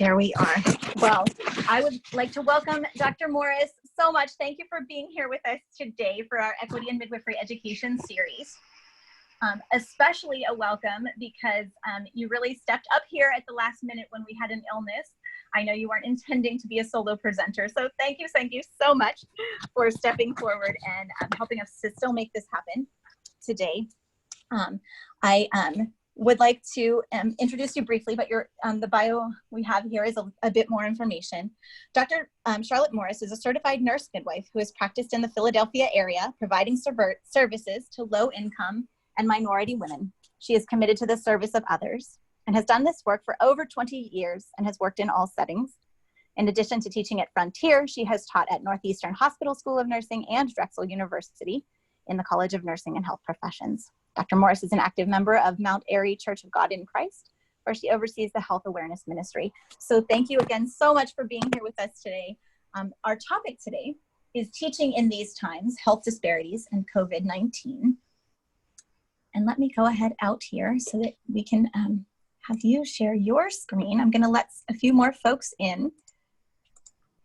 There we are. Well, I would like to welcome Dr. Morris so much. Thank you for being here with us today for our Equity and Midwifery Education series. Especially a welcome because you really stepped up here at the last minute when we had an illness. I know you weren't intending to be a solo presenter, so thank you so much for stepping forward and helping us to still make this happen today. I would like to introduce you briefly, but the bio we have here is a bit more information. Dr. Charlotte Morris is a certified nurse midwife who has practiced in the Philadelphia area, providing services to low-income and minority women. She is committed to the service of others and has done this work for over 20 years and has worked in all settings. In addition to teaching at Frontier, she has taught at Northeastern Hospital School of Nursing and Drexel University in the College of Nursing and Health Professions. Dr. Morris is an active member of Mount Airy Church of God in Christ, where she oversees the Health Awareness Ministry. So thank you again so much for being here with us today. Our topic today is teaching in these times, health disparities and COVID-19. And let me go ahead out here so that we can have you share your screen. I'm gonna let a few more folks in.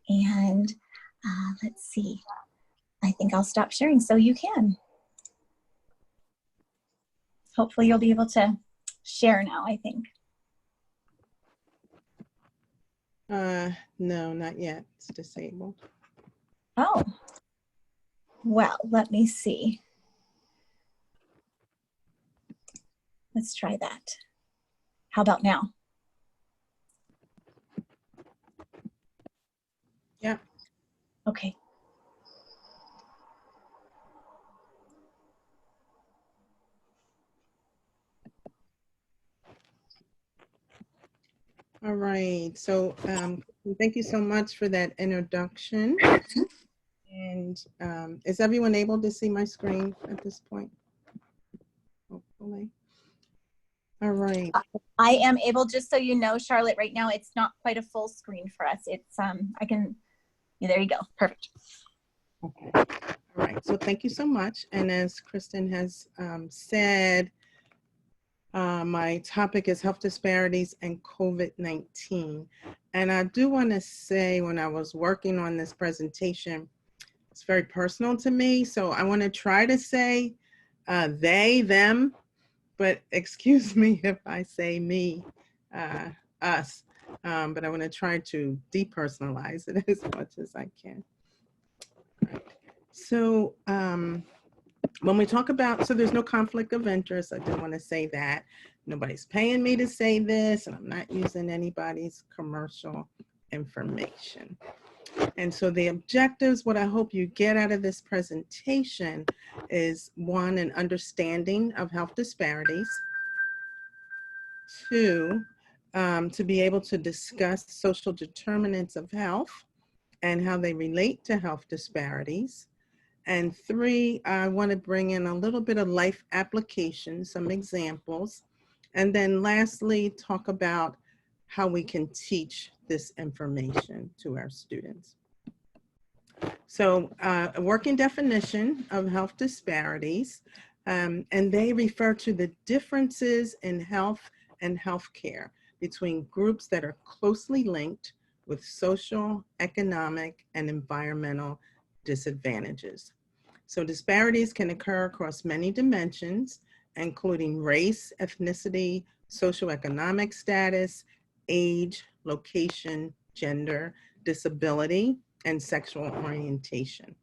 And let's see, I think I'll stop sharing so you can. Hopefully you'll be able to share now, I think. No, not yet. It's disabled. Oh, well, let me see. Let's try that. How about now? Yeah. Okay. All right. So thank you so much for that introduction. And is everyone able to see my screen at this point? Hopefully. All right. I am able, just so you know, Charlotte, right now it's not quite a full screen for us. It's, yeah, there you go. Perfect. Okay. All right. So thank you so much. And as Kristen has said, my topic is health disparities and COVID-19. And I do want to say, when I was working on this presentation, it's very personal to me. So I want to try to say they, them, but excuse me if I say me, us. But I want to try to depersonalize it as much as I can. All right. So when we talk about, so there's no conflict of interest. I did want to say that. Nobody's paying me to say this, and I'm not using anybody's commercial information. And so the objectives, what I hope you get out of this presentation is, one, an understanding of health disparities. Two, to be able to discuss social determinants of health and how they relate to health disparities. And three, I want to bring in a little bit of life application, some examples. And then lastly, talk about how we can teach this information to our students. So a working definition of health disparities, and they refer to the differences in health and healthcare between groups that are closely linked with social, economic, and environmental disadvantages. So disparities can occur across many dimensions, including race, ethnicity, socioeconomic status, age, location, gender, disability, and sexual orientation.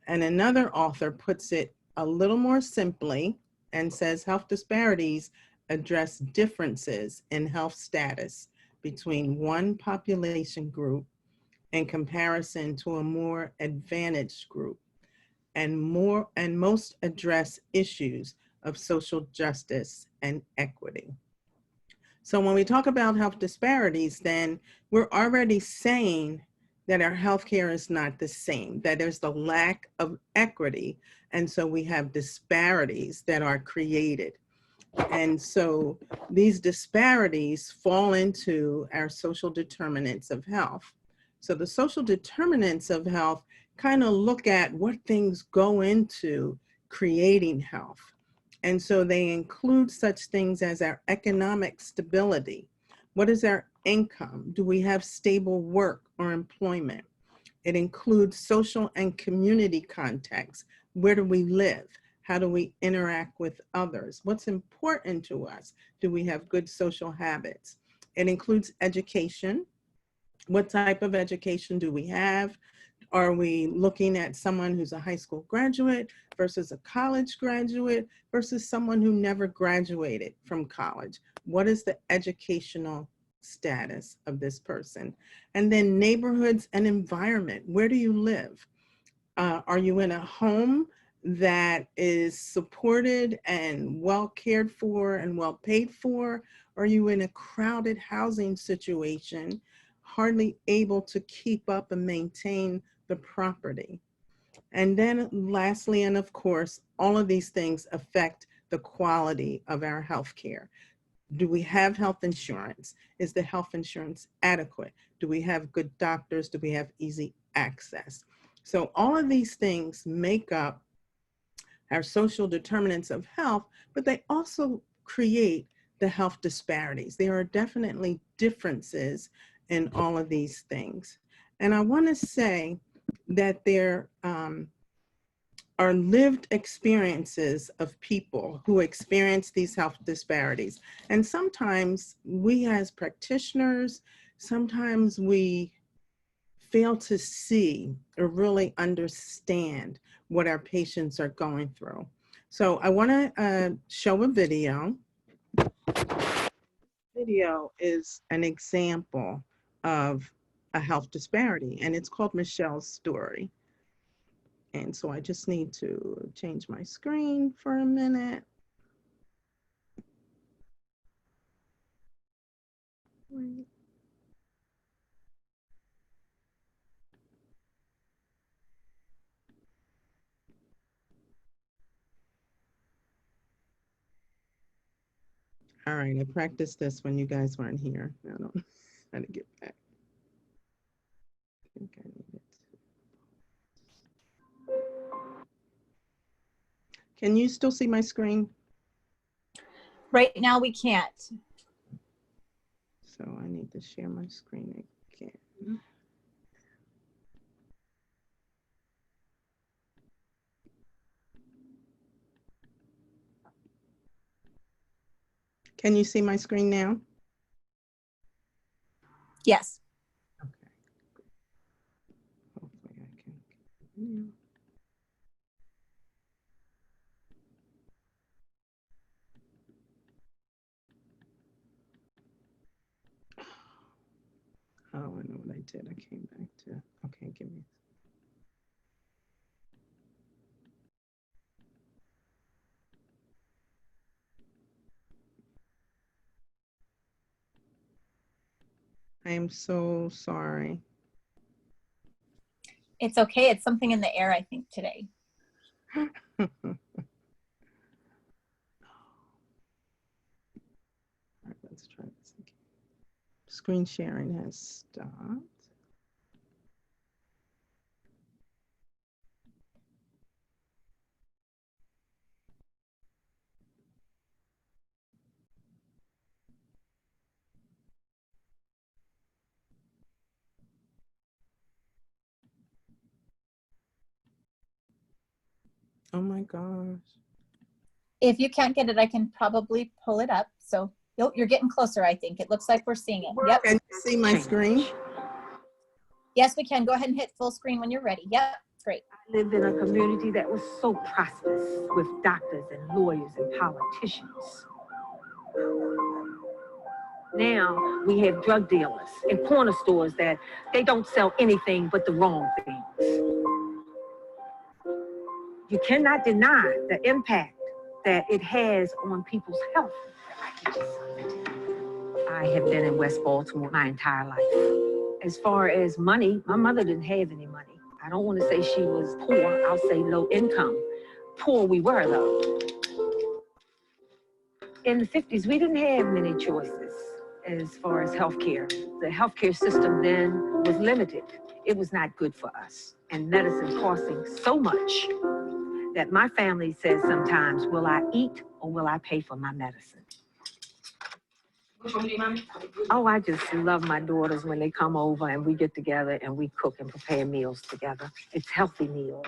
And another author puts it a little more simply and says health disparities address differences in health status between one population group in comparison to a more advantaged group, and most address issues of social justice and equity. So when we talk about health disparities, then we're already saying that our healthcare is not the same, that there's the lack of equity, and so we have disparities that are created. And so these disparities fall into our social determinants of health. So the social determinants of health kind of look at what things go into creating health. And so they include such things as our economic stability. What is our income? Do we have stable work or employment? It includes social and community context. Where do we live? How do we interact with others? What's important to us? Do we have good social habits? It includes education. What type of education do we have? Are we looking at someone who's a high school graduate versus a college graduate versus someone who never graduated from college? What is the educational status of this person? And then neighborhoods and environment. Where do you live? Are you in a home that is supported and well cared for and well paid for? Or are you in a crowded housing situation, hardly able to keep up and maintain the property? And then lastly, and of course, all of these things affect the quality of our health care. Do we have health insurance? Is the health insurance adequate? Do we have good doctors? Do we have easy access? So all of these things make up our social determinants of health, but they also create the health disparities. There are definitely differences in all of these things. And I want to say that there are lived experiences of people who experience these health disparities. And sometimes we as practitioners, sometimes we fail to see or really understand what our patients are going through. So I want to show a video. Video is an example of a health disparity, and it's called Michelle's Story. And so I just need to change my screen for a minute. Wait. All right, I practiced this when you guys weren't here. I don't know how to get back. I think I need it. Can you still see my screen? Right now we can't. So I need to share my screen again. Can you see my screen now? Yes. Okay. Hopefully I can continue. Oh, I know what I did. I came back to, okay, give me. I am so sorry. It's okay. It's something in the air, I think, today. All right, let's try this again. Screen sharing has stopped. Oh my gosh. If you can't get it, I can probably pull it up. So you're getting closer, I think. It looks like we're seeing it. Yep. Can you see my screen? Yes, we can. Go ahead and hit full screen when you're ready. Yep, great. I lived in a community that was so prosperous with doctors and lawyers and politicians. Now we have drug dealers and corner stores that they don't sell anything but the wrong things. You cannot deny the impact that it has on people's health. I have been in West Baltimore my entire life. As far as money, my mother didn't have any money. I don't want to say she was poor, I'll say low income. Poor we were though. In the 50s, we didn't have many choices as far as healthcare. The healthcare system then was limited. It was not good for us. And medicine costing so much that my family says sometimes, will I eat or will I pay for my medicine? Which one do you, Mommy? Oh, I just love my daughters when they come over and we get together and we cook and prepare meals together. It's healthy meals.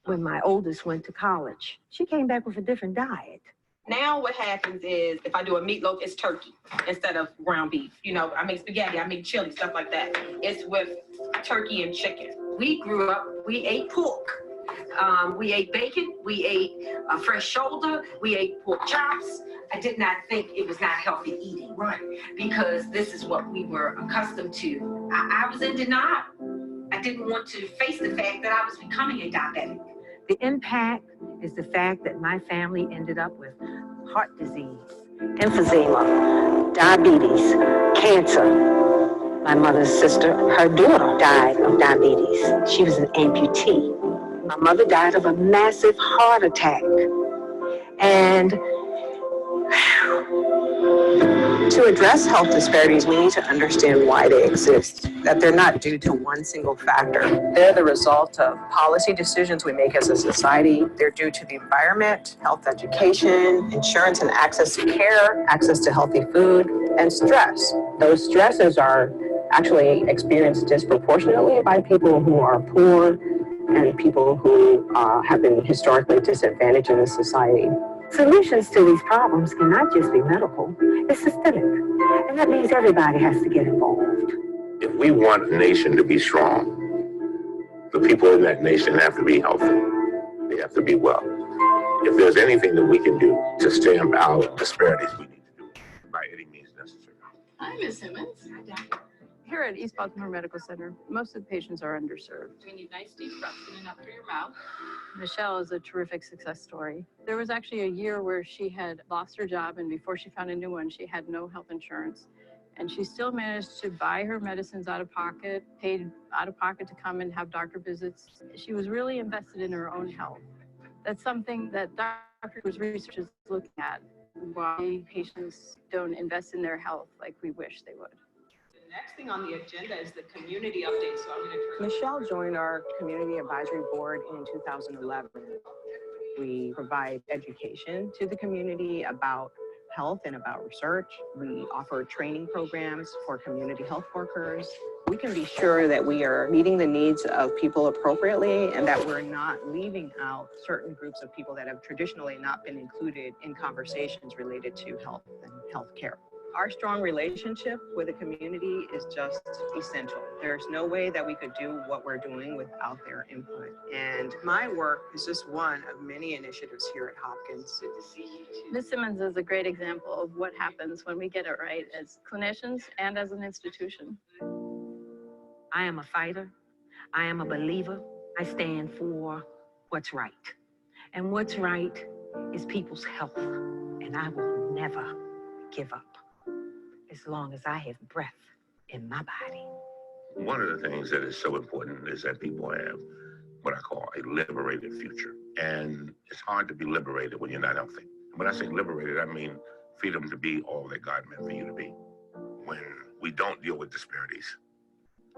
When my oldest went to college, she came back with a different diet. Now what happens is if I do a meatloaf, it's turkey instead of ground beef. You know, I make spaghetti, I make chili, stuff like that. It's with turkey and chicken. We grew up, we ate pork. We ate bacon, we ate a fresh shoulder, we ate pork chops. I did not think it was not healthy eating, right? Because this is what we were accustomed to. I was in denial. I didn't want to face the fact that I was becoming a diabetic. The impact is the fact that my family ended up with heart disease, emphysema, diabetes, cancer. My mother's sister, her daughter, died of diabetes. She was an amputee. My mother died of a massive heart attack. And to address health disparities, we need to understand why they exist, that they're not due to one single factor. They're the result of policy decisions we make as a society. They're due to the environment, health education, insurance and access to care, access to healthy food, and stress. Those stresses are actually experienced disproportionately by people who are poor and people who have been historically disadvantaged in this society. Solutions to these problems cannot just be medical, it's systemic. And that means everybody has to get involved. If we want a nation to be strong, the people in that nation have to be healthy. They have to be well. If there's anything that we can do to stamp out disparities, we need to do it by any means necessary. Hi, Ms. Simmons. Here at East Baltimore Medical Center, most of the patients are underserved. We need nice deep breaths in and out through your mouth. Michelle is a terrific success story. There was actually a year where she had lost her job, and before she found a new one, she had no health insurance. And she still managed to buy her medicines out of pocket, paid out of pocket to come and have doctor visits. She was really invested in her own health. That's something that Dr. Cruz's research is looking at, why patients don't invest in their health like we wish they would. The next thing on the agenda is the community update, so I'm going to turn. Michelle joined our community advisory board in 2011. We provide education to the community about health and about research. We offer training programs for community health workers. We can be sure that we are meeting the needs of people appropriately and that we're not leaving out certain groups of people that have traditionally not been included in conversations related to health and health care. Our strong relationship with the community is just essential. There's no way that we could do what we're doing without their input. And my work is just one of many initiatives here at Hopkins. Good to see you too. Ms. Simmons is a great example of what happens when we get it right as clinicians and as an institution. I am a fighter. I am a believer. I stand for what's right. And what's right is people's health. And I will never give up as long as I have breath in my body. One of the things that is so important is that people have what I call a liberated future. And it's hard to be liberated when you're not healthy. When I say liberated, I mean freedom to be all that God meant for you to be. When we don't deal with disparities,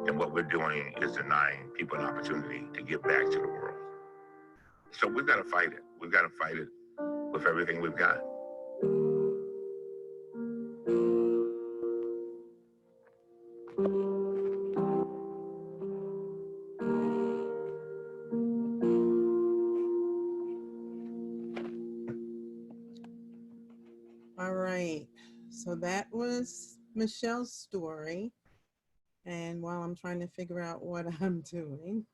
and what we're doing is denying people an opportunity to give back to the world. So we've got to fight it. We've got to fight it with everything we've got. All right, so that was Michelle's story. And while I'm trying to figure out what I'm doing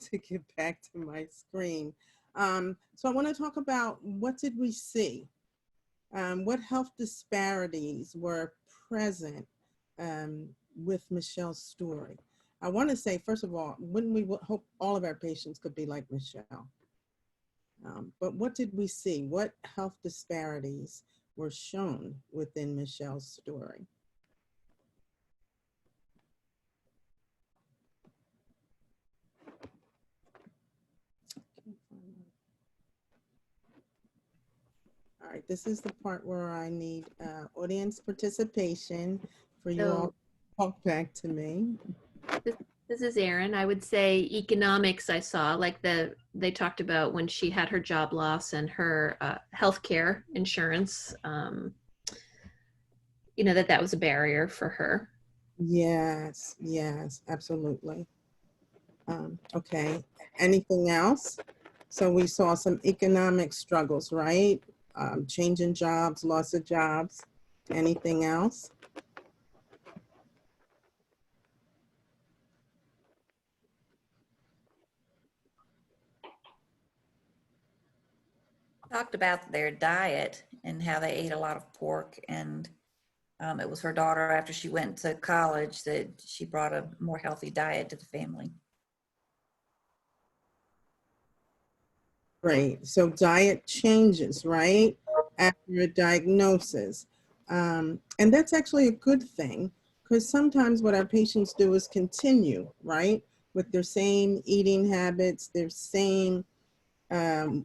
to get back to my screen. So I want to talk about what did we see? What health disparities were present with Michelle's story? I want to say, first of all, wouldn't we hope all of our patients could be like Michelle? But what did we see? What health disparities were shown within Michelle's story? All right, this is the part where I need audience participation for you all to talk back to me. This is Erin. I would say economics I saw, like they talked about when she had her job loss and her healthcare insurance. you know, that was a barrier for her. Yes, yes, absolutely. Okay, anything else? So we saw some economic struggles, right? Changing jobs, loss of jobs. Anything else? Talked about their diet and how they ate a lot of pork, and it was her daughter after she went to college that she brought a more healthy diet to the family. Great. So diet changes, right? After a diagnosis. And that's actually a good thing, because sometimes what our patients do is continue, right? With their same eating habits, their same um,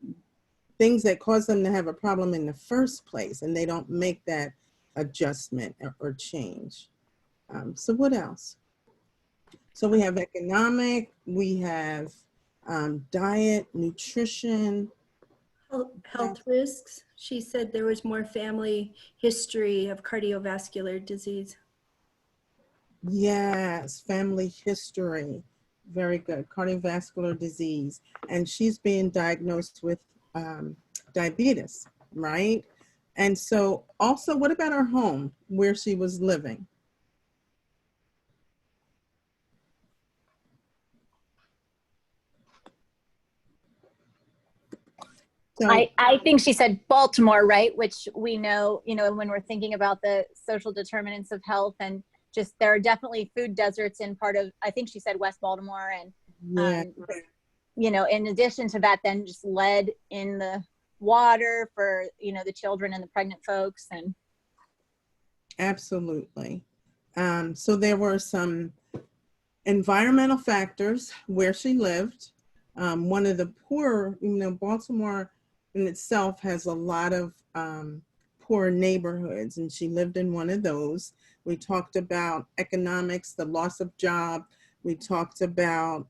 things that cause them to have a problem in the first place, and they don't make that adjustment or change. So what else? So we have economic, we have diet, nutrition. Health risks. She said there was more family history of cardiovascular disease. Yes, family history. Very good. Cardiovascular disease. And she's being diagnosed with diabetes, right? And so also, what about her home where she was living? So, I think she said Baltimore, right? Which we know, you know, when we're thinking about the social determinants of health, and just there are definitely food deserts in part of, I think she said West Baltimore. And, yeah, you know, in addition to that, then just lead in the water for, you know, the children and the pregnant folks. And absolutely. So there were some environmental factors where she lived. One of the poor, you know, Baltimore in itself has a lot of poor neighborhoods, and she lived in one of those. We talked about economics, the loss of job. We talked about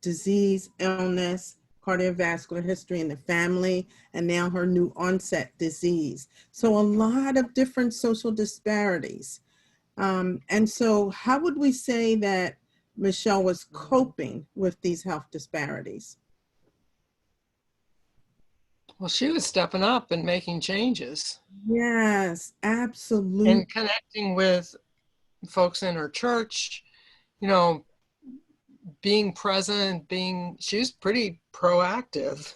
disease, illness, cardiovascular history in the family, and now her new onset disease. So a lot of different social disparities. And so how would we say that Michelle was coping with these health disparities? Well, she was stepping up and making changes. Yes, absolutely. And connecting with folks in her church, you know, being present, she's pretty proactive.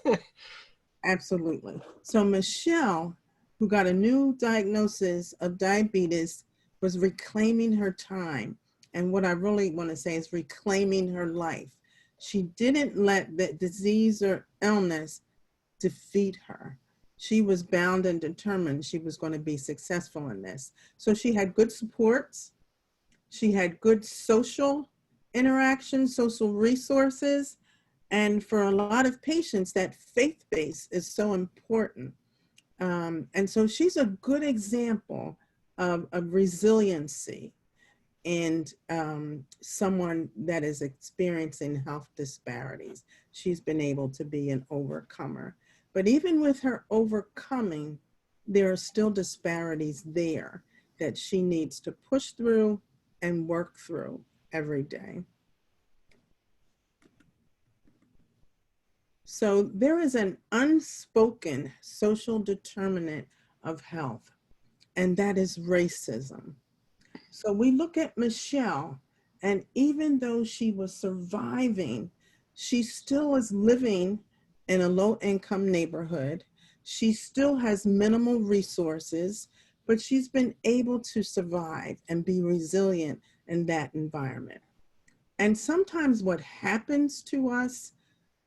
Absolutely. So Michelle, who got a new diagnosis of diabetes, was reclaiming her time. And what I really want to say is reclaiming her life. She didn't let the disease or illness defeat her. She was bound and determined she was going to be successful in this. So she had good supports. She had good social interaction, social resources. And for a lot of patients, that faith base is so important. And so she's a good example of resiliency and someone that is experiencing health disparities. She's been able to be an overcomer. But even with her overcoming, there are still disparities there that she needs to push through and work through every day. So there is an unspoken social determinant of health, and that is racism. So we look at Michelle, and even though she was surviving, she still is living in a low-income neighborhood. She still has minimal resources, but she's been able to survive and be resilient in that environment. And sometimes what happens to us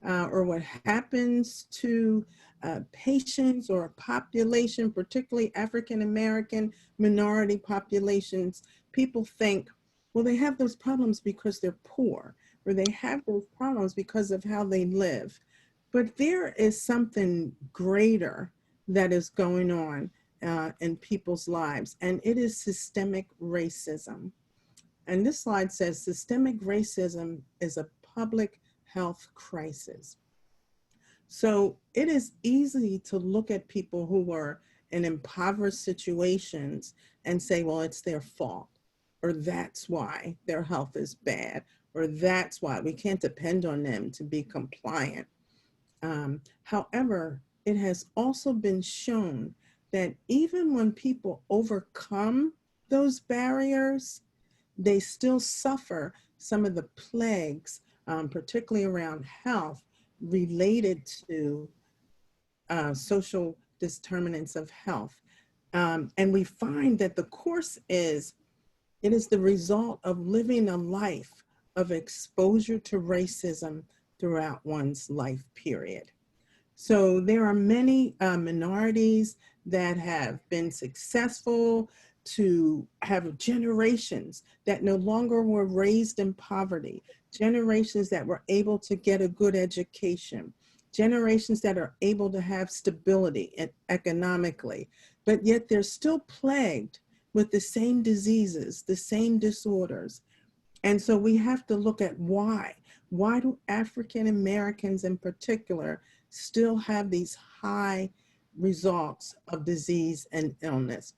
or what happens to patients or a population, particularly African-American minority populations, people think, well, they have those problems because they're poor, or they have those problems because of how they live. But there is something greater that is going on in people's lives, and it is systemic racism. And this slide says systemic racism is a public health crisis. So it is easy to look at people who are in impoverished situations and say, well, it's their fault, or that's why their health is bad, or that's why we can't depend on them to be compliant. However, it has also been shown that even when people overcome those barriers, they still suffer some of the plagues, particularly around health, related to social determinants of health. And we find that the course is, it is the result of living a life of exposure to racism throughout one's life period. So there are many minorities that have been successful to have generations that no longer were raised in poverty, generations that were able to get a good education, generations that are able to have stability economically, but yet they're still plagued with the same diseases, the same disorders. And so we have to look at why. Why do African Americans in particular still have these high results of disease and illness?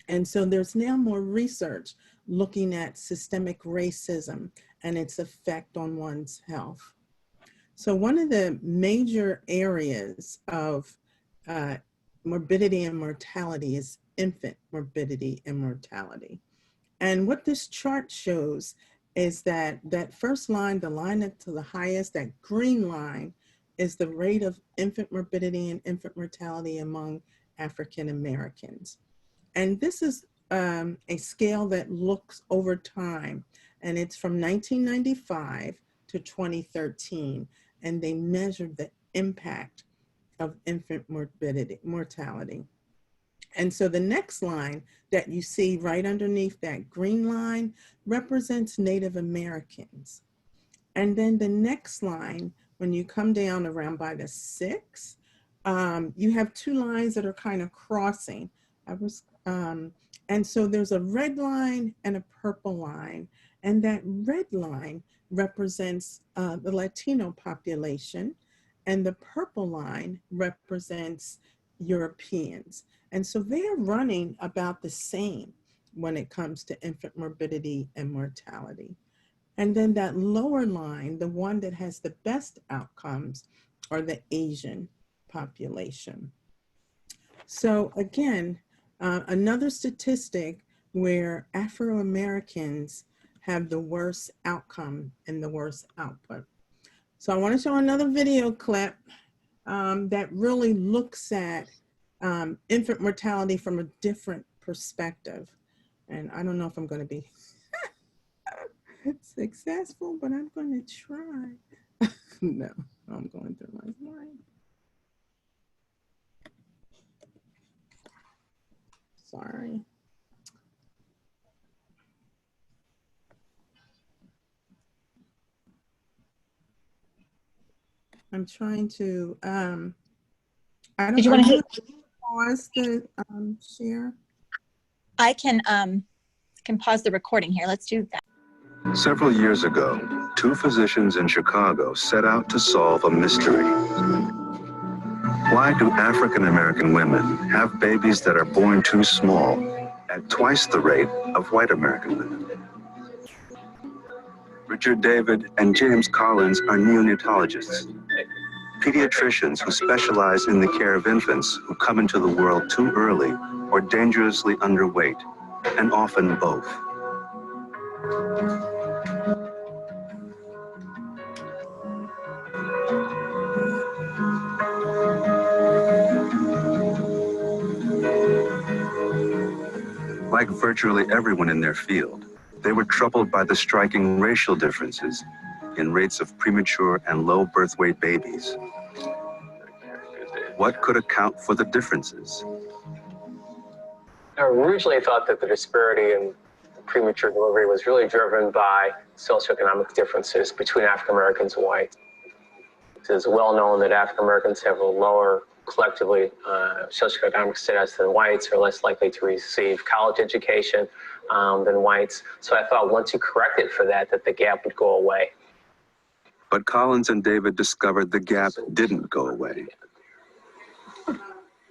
And so there's now more research looking at systemic racism and its effect on one's health. So one of the major areas of morbidity and mortality is infant morbidity and mortality. And what this chart shows is that that first line, the line up to the highest, that green line, is the rate of infant morbidity and infant mortality among African Americans. And this is a scale that looks over time, and it's from 1995 to 2013, and they measured the impact of infant mortality. And so the next line that you see right underneath that green line represents Native Americans. And then the next line, when you come down around by the 6, you have two lines that are kind of crossing. And so there's a red line and a purple line. And that red line represents the Latino population, and the purple line represents Europeans. And so they're running about the same when it comes to infant morbidity and mortality. And then that lower line, the one that has the best outcomes, are the Asian population. So again, another statistic where Afro-Americans have the worst outcome and the worst output. So I want to show another video clip that really looks at infant mortality from a different perspective. And I don't know if I'm going to be successful, but I'm going to try. No, I'm going through my mind. Sorry. I'm trying to, Did you want to pause the share? I can pause the recording here. Let's do that. Several years ago, 2 physicians in Chicago set out to solve a mystery. Why do African American women have babies that are born too small at twice the rate of white American women? Richard David and James Collins are neonatologists, pediatricians who specialize in the care of infants who come into the world too early or dangerously underweight, and often both. Like virtually everyone in their field, they were troubled by the striking racial differences in rates of premature and low birth weight babies. What could account for the differences? I originally thought that the disparity in premature delivery was really driven by socioeconomic differences between African Americans and whites. It is well known that African Americans have a lower collectively socioeconomic status than whites, are less likely to receive college education than whites. So I thought once you corrected for that, that the gap would go away. But Collins and David discovered the gap didn't go away.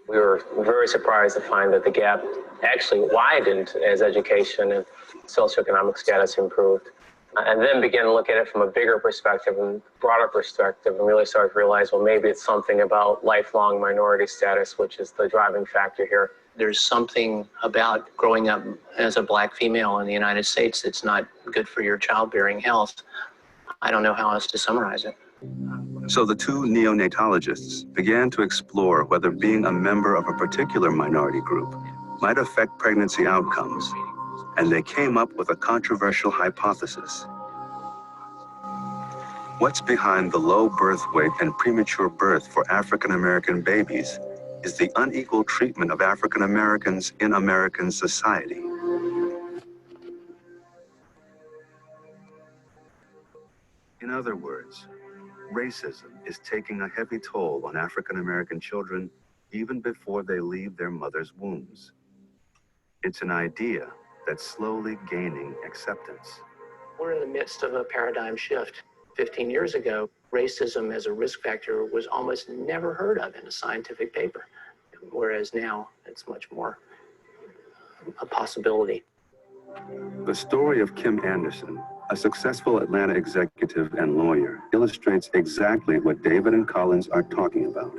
We were very surprised to find that the gap actually widened as education and socioeconomic status improved. And then began to look at it from a bigger perspective and broader perspective, and really started to realize, well, maybe it's something about lifelong minority status, which is the driving factor here. There's something about growing up as a Black female in the United States that's not good for your childbearing health. I don't know how else to summarize it. So the two neonatologists began to explore whether being a member of a particular minority group might affect pregnancy outcomes, and they came up with a controversial hypothesis. What's behind the low birth weight and premature birth for African American babies is the unequal treatment of African Americans in American society. In other words, racism is taking a heavy toll on African American children even before they leave their mother's wombs. It's an idea that's slowly gaining acceptance. We're in the midst of a paradigm shift. 15 years ago, racism as a risk factor was almost never heard of in a scientific paper, whereas now it's much more a possibility. The story of Kim Anderson, a successful Atlanta executive and lawyer, illustrates exactly what David and Collins are talking about.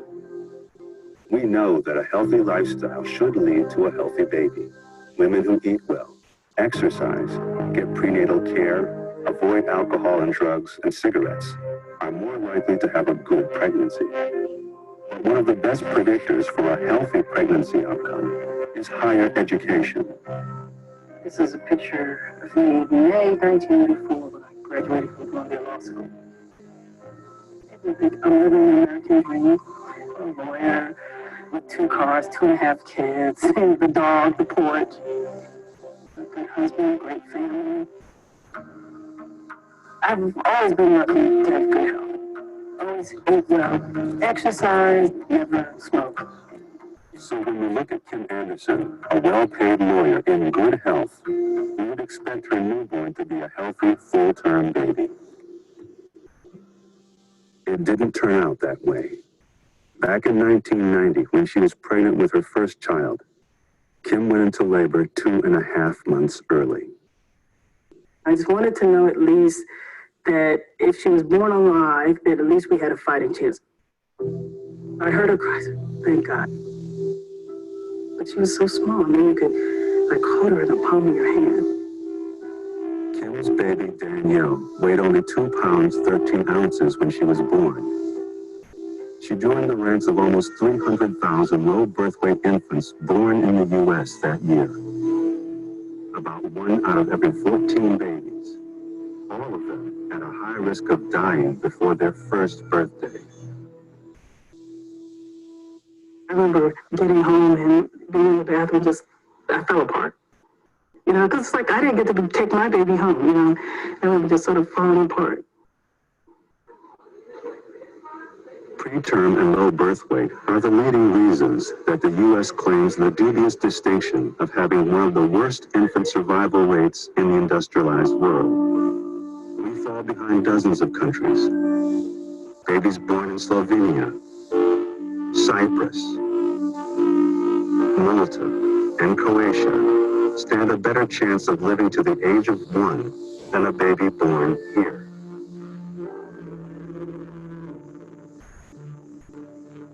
We know that a healthy lifestyle should lead to a healthy baby. Women who eat well, exercise, get prenatal care, avoid alcohol and drugs and cigarettes are more likely to have a good pregnancy. But one of the best predictors for a healthy pregnancy outcome is higher education. This is a picture of me in May 1984 when I graduated from Columbia Law School. I'm living the American dream, a lawyer with 2 cars, 2.5 kids, the dog, the porch, a good husband, great family. I've always been lucky to have good health. Always eat well, exercise, never smoke. So when we look at Kim Anderson, a well-paid lawyer in good health, we would expect her newborn to be a healthy, full-term baby. It didn't turn out that way. Back in 1990, when she was pregnant with her first child, Kim went into labor 2.5 months early. I just wanted to know at least that if she was born alive, that at least we had a fighting chance. I heard her cry, thank God. But she was so small, I mean, you could like hold her in the palm of your hand. Kim's baby, Danielle, weighed only 2 pounds, 13 ounces when she was born. She joined the ranks of almost 300,000 low birth weight infants born in the U.S. that year. About 1 out of every 14 babies, all of them at a high risk of dying before their first birthday. I remember getting home and being in the bathroom, I fell apart. You know, because it's like I didn't get to take my baby home, you know, and we were just sort of falling apart. Preterm and low birth weight are the leading reasons that the U.S. claims the dubious distinction of having one of the worst infant survival rates in the industrialized world. We fall behind dozens of countries. Babies born in Slovenia, Cyprus, Malta, and Croatia stand a better chance of living to the age of 1 than a baby born here.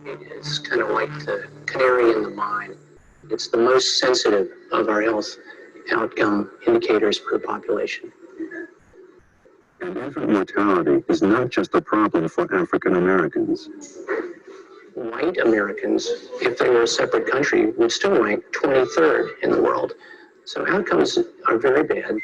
It's kind of like the canary in the mine. It's the most sensitive of our health outcome indicators per population. And infant mortality is not just a problem for African Americans. White Americans, if they were a separate country, would still rank 23rd in the world. So outcomes are very bad.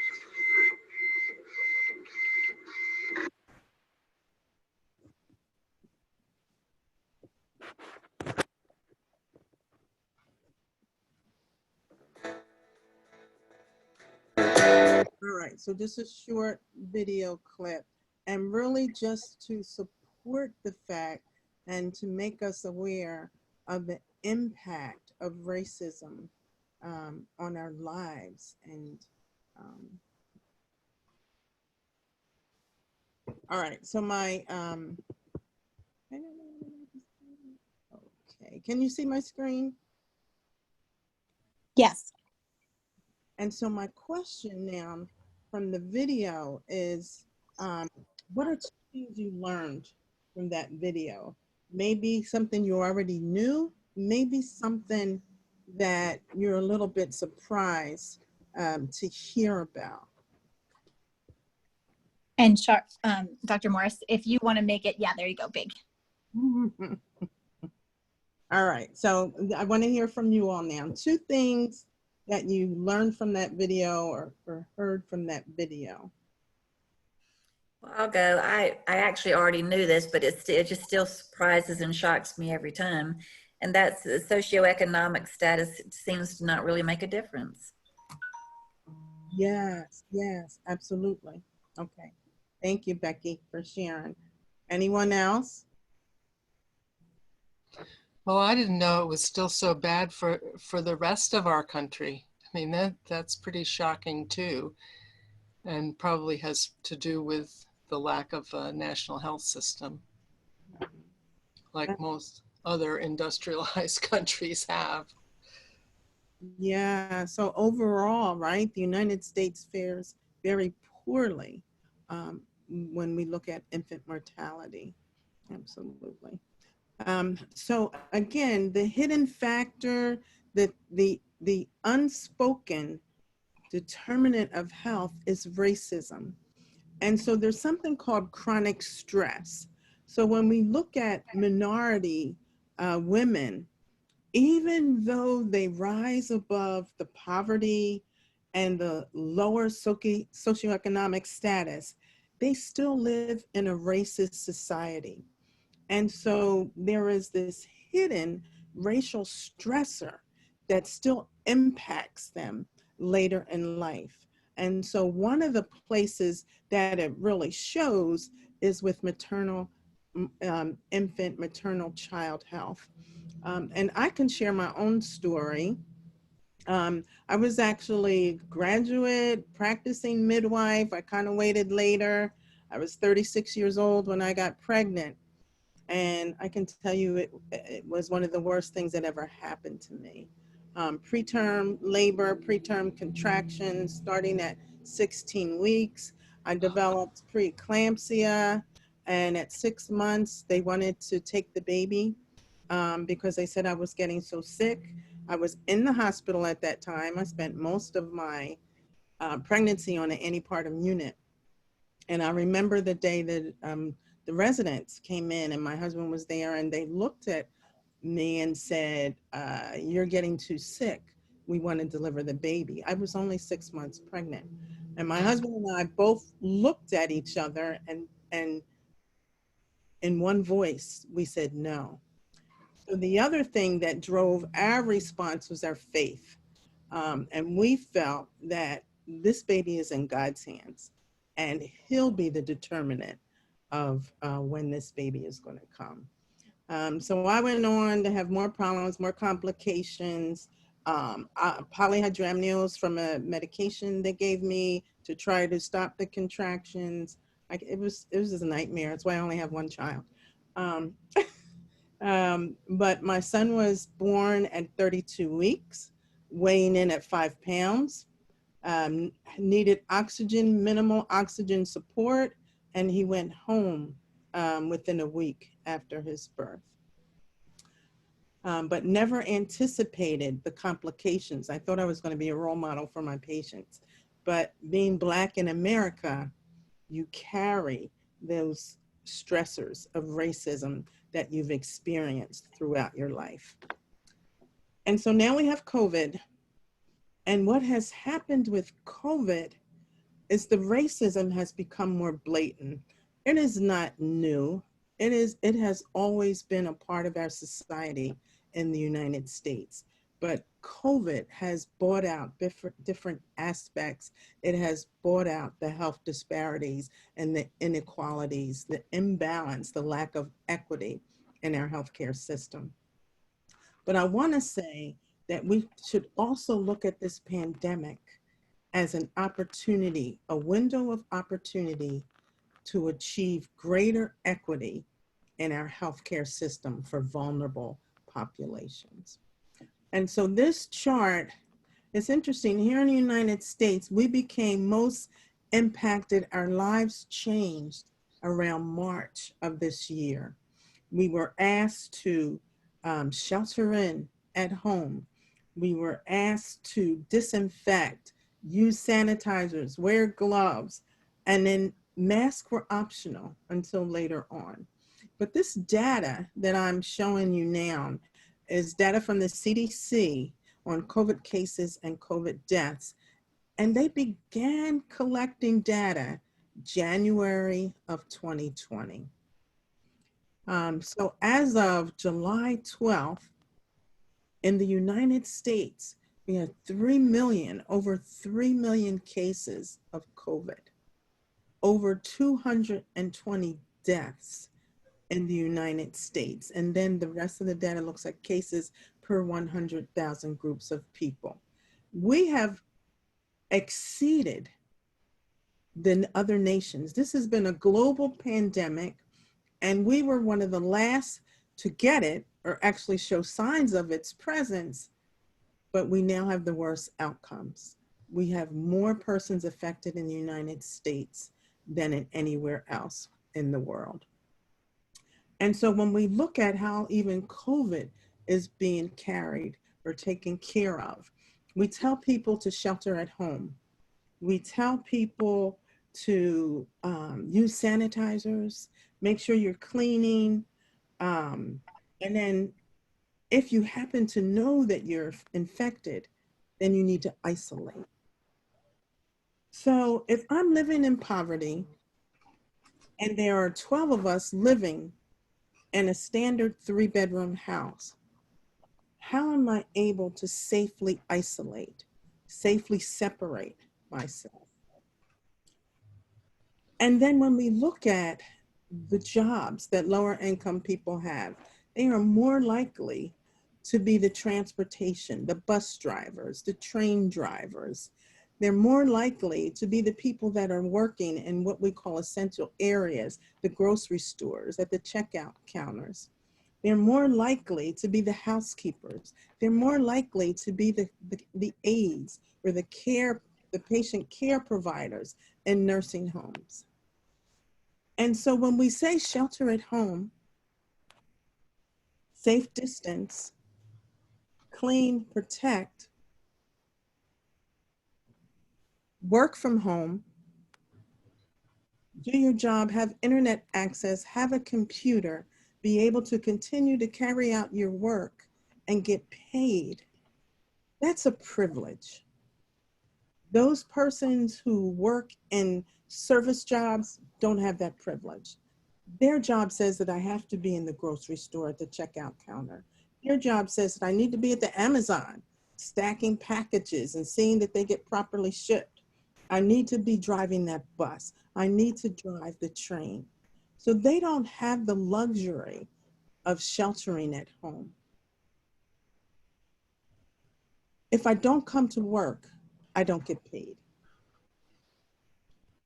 All right, so just a short video clip, and really just to support the fact and to make us aware of the impact of racism on our lives. And all right, so my okay, Can you see my screen? Yes. And so my question now from the video is, what are two things you learned from that video? Maybe something you already knew, maybe something that you're a little bit surprised to hear about. And Dr. Morris, if you want to make it, yeah, there you go, big. All right, so I want to hear from you all now. Two things that you learned from that video or heard from that video. Well, I'll go. I actually already knew this, but it just still surprises and shocks me every time. And that's the socioeconomic status seems to not really make a difference. Yes, yes, absolutely. Okay. Thank you, Becky, for sharing. Anyone else? Well, I didn't know it was still so bad for the rest of our country. I mean, that's pretty shocking too, and probably has to do with the lack of a national health system, like most other industrialized countries have. Yeah, so overall, right, the United States fares very poorly when we look at infant mortality. Absolutely. So again, the hidden factor, the unspoken determinant of health is racism. And so there's something called chronic stress. So when we look at minority women, even though they rise above the poverty and the lower socioeconomic status, they still live in a racist society. And so there is this hidden racial stressor that still impacts them later in life. And so one of the places that it really shows is with infant maternal child health. And I can share my own story. I was actually graduate, practicing midwife. I kind of waited later. I was 36 years old when I got pregnant. And I can tell you it was one of the worst things that ever happened to me. Preterm labor, preterm contractions starting at 16 weeks. I developed preeclampsia, and at 6 months, they wanted to take the baby because they said I was getting so sick. I was in the hospital at that time. I spent most of my pregnancy on an antepartum unit. And I remember the day that the residents came in and my husband was there, and they looked at me and said, you're getting too sick. We want to deliver the baby. I was only 6 months pregnant. And my husband and I both looked at each other, and in one voice, we said no. So the other thing that drove our response was our faith. And we felt that this baby is in God's hands, and he'll be the determinant of when this baby is going to come. So I went on to have more problems, more complications, polyhydramnios from a medication they gave me to try to stop the contractions. It was just a nightmare. That's why I only have one child. But my son was born at 32 weeks, weighing in at 5 pounds, needed oxygen, minimal oxygen support, and he went home within a week after his birth. But never anticipated the complications. I thought I was going to be a role model for my patients. But being Black in America, you carry those stressors of racism that you've experienced throughout your life. And so now we have COVID. And what has happened with COVID is the racism has become more blatant. It is not new. It has always been a part of our society in the United States. But COVID has brought out different aspects. It has brought out the health disparities and the inequalities, the imbalance, the lack of equity in our healthcare system. But I want to say that we should also look at this pandemic as an opportunity, a window of opportunity to achieve greater equity in our healthcare system for vulnerable populations. And so this chart, it's interesting. Here in the United States, we became most impacted. Our lives changed around March of this year. We were asked to shelter in at home. We were asked to disinfect, use sanitizers, wear gloves, and then masks were optional until later on. But this data that I'm showing you now is data from the CDC on COVID cases and COVID deaths. And they began collecting data January of 2020. So as of July 12th, in the United States, we had over 3 million cases of COVID, over 220 deaths in the United States. And then the rest of the data looks at cases per 100,000 groups of people. We have exceeded the other nations. This has been a global pandemic, and we were one of the last to get it or actually show signs of its presence, but we now have the worst outcomes. We have more persons affected in the United States than in anywhere else in the world. And so when we look at how even COVID is being carried or taken care of, we tell people to shelter at home. We tell people to use sanitizers, make sure you're cleaning. And then if you happen to know that you're infected, then you need to isolate. So if I'm living in poverty and there are 12 of us living in a standard 3-bedroom house, how am I able to safely isolate, safely separate myself? And then when we look at the jobs that lower income people have, they are more likely to be the transportation, the bus drivers, the train drivers. They're more likely to be the people that are working in what we call essential areas, the grocery stores, at the checkout counters. They're more likely to be the housekeepers. They're more likely to be the aides or the patient care providers in nursing homes. And so when we say shelter at home, safe distance, clean, protect, work from home, do your job, have internet access, have a computer, be able to continue to carry out your work and get paid, that's a privilege. Those persons who work in service jobs don't have that privilege. Their job says that I have to be in the grocery store at the checkout counter. Their job says that I need to be at the Amazon, stacking packages and seeing that they get properly shipped. I need to be driving that bus. I need to drive the train. So they don't have the luxury of sheltering at home. If I don't come to work, I don't get paid.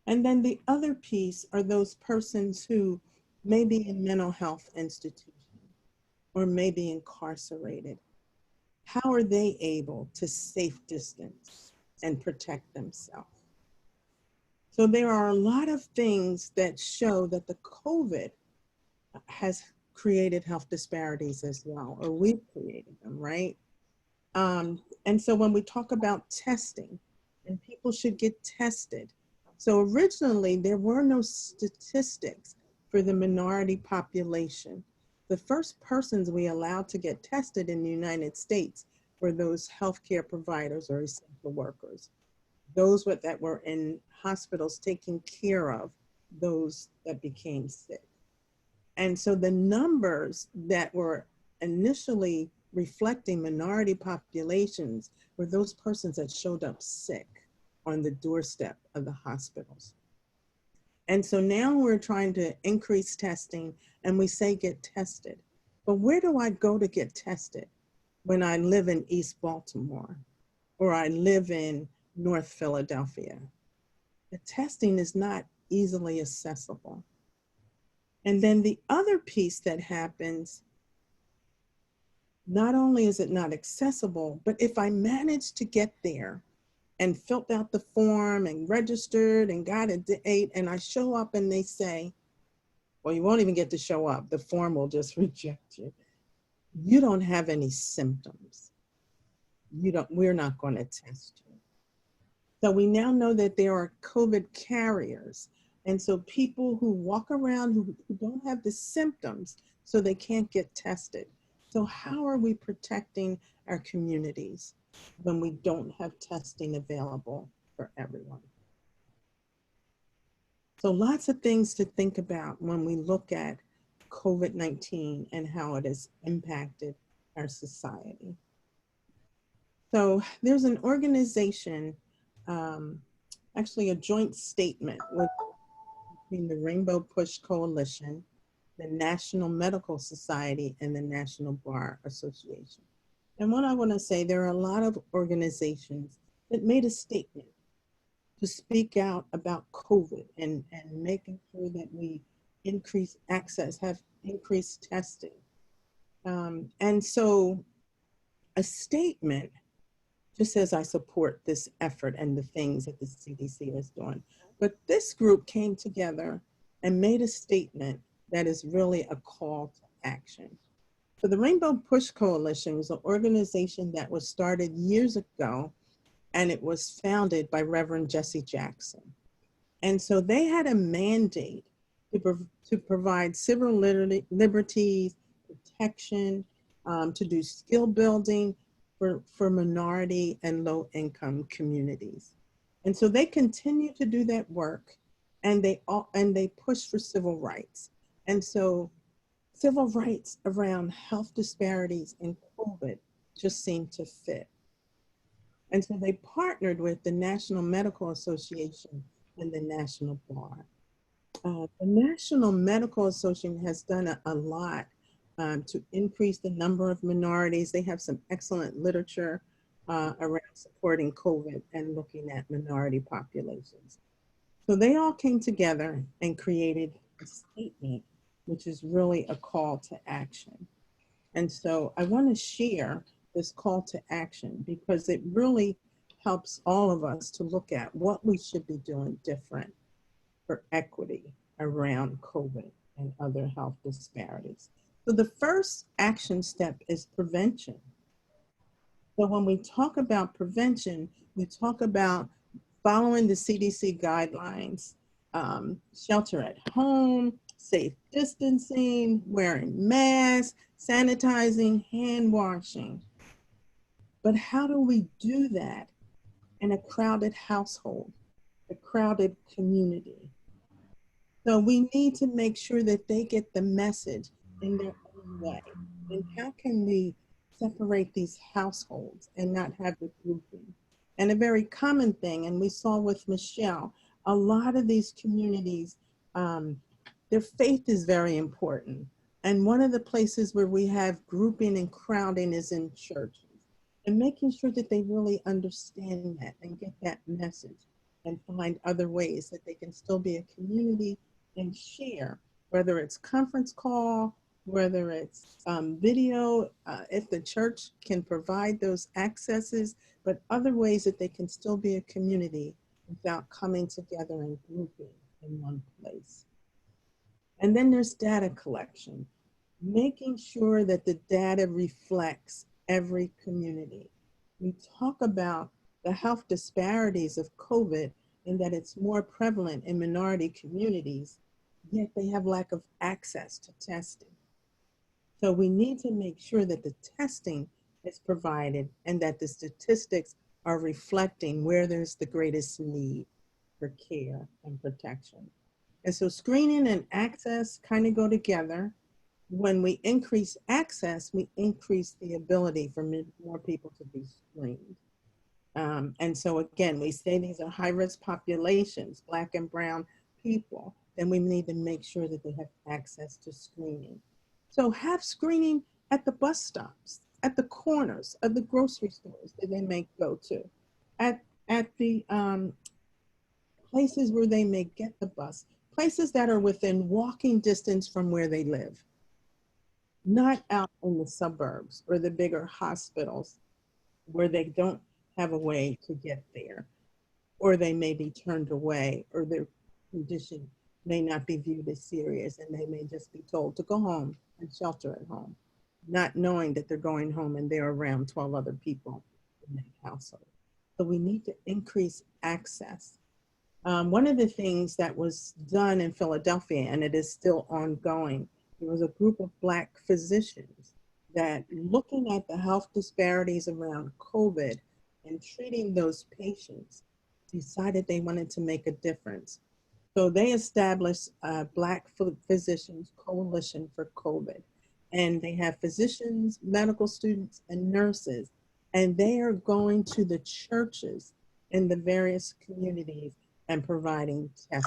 And then the other piece are those persons who may be in mental health institutions or may be incarcerated. How are they able to safe distance and protect themselves? So there are a lot of things that show that the COVID has created health disparities as well, or we've created them, right? And so when we talk about testing, and people should get tested. So originally there were no statistics for the minority population. The first persons we allowed to get tested in the United States were those healthcare providers or essential workers, those that were in hospitals taking care of those that became sick. And so the numbers that were initially reflecting minority populations were those persons that showed up sick on the doorstep of the hospitals. And so now we're trying to increase testing, and we say get tested. But where do I go to get tested when I live in East Baltimore or I live in North Philadelphia? The testing is not easily accessible. And then the other piece that happens not only is it not accessible, but if I manage to get there and filled out the form and registered and got a date, and I show up and they say, well, you won't even get to show up. The form will just reject you. You don't have any symptoms. We're not going to test you. So we now know that there are COVID carriers. And so people who walk around who don't have the symptoms, so they can't get tested. So how are we protecting our communities when we don't have testing available for everyone? So lots of things to think about when we look at COVID-19 and how it has impacted our society. So there's an organization, actually a joint statement between the Rainbow Push Coalition, the National Medical Society, and the National Bar Association. And what I want to say, there are a lot of organizations that made a statement to speak out about COVID and making sure that we increase access, have increased testing. And so a statement just says, I support this effort and the things that the CDC is doing. But this group came together and made a statement that is really a call to action. So the Rainbow Push Coalition was an organization that was started years ago, and it was founded by Reverend Jesse Jackson. And so they had a mandate to provide civil liberties, protection, to do skill building for minority and low-income communities. And so they continue to do that work, and they push for civil rights. And so civil rights around health disparities and COVID just seem to fit. And so they partnered with the National Medical Association and the National Bar. The National Medical Association has done a lot to increase the number of minorities. They have some excellent literature around supporting COVID and looking at minority populations. So they all came together and created a statement, which is really a call to action. And so I want to share this call to action because it really helps all of us to look at what we should be doing different for equity around COVID and other health disparities. So the first action step is prevention. So when we talk about prevention, we talk about following the CDC guidelines, shelter at home, safe distancing, wearing masks, sanitizing, hand washing. But how do we do that in a crowded household, a crowded community? So we need to make sure that they get the message in their own way. And how can we separate these households and not have the grouping? And a very common thing, and we saw with Michelle, a lot of these communities, their faith is very important. And one of the places where we have grouping and crowding is in churches. And making sure that they really understand that and get that message and find other ways that they can still be a community and share, whether it's conference call, whether it's video, if the church can provide those accesses, but other ways that they can still be a community without coming together and grouping in one place. And then there's data collection, making sure that the data reflects every community. We talk about the health disparities of COVID and that it's more prevalent in minority communities, yet they have lack of access to testing. So we need to make sure that the testing is provided and that the statistics are reflecting where there's the greatest need for care and protection. And so screening and access kind of go together. When we increase access, we increase the ability for more people to be screened. And so again, we say these are high-risk populations, Black and brown people, then we need to make sure that they have access to screening. So have screening at the bus stops, at the corners of the grocery stores that they may go to, at the places where they may get the bus, places that are within walking distance from where they live. not out in the suburbs or the bigger hospitals where they don't have a way to get there, or they may be turned away, or their condition may not be viewed as serious, and they may just be told to go home and shelter at home, not knowing that they're going home and they're around 12 other people in that household. So we need to increase access. One of the things that was done in Philadelphia, and it is still ongoing, there was a group of Black physicians that, looking at the health disparities around COVID and treating those patients, decided they wanted to make a difference. So they established a Black Physicians Coalition for COVID. And they have physicians, medical students, and nurses. And they are going to the churches in the various communities and providing testing.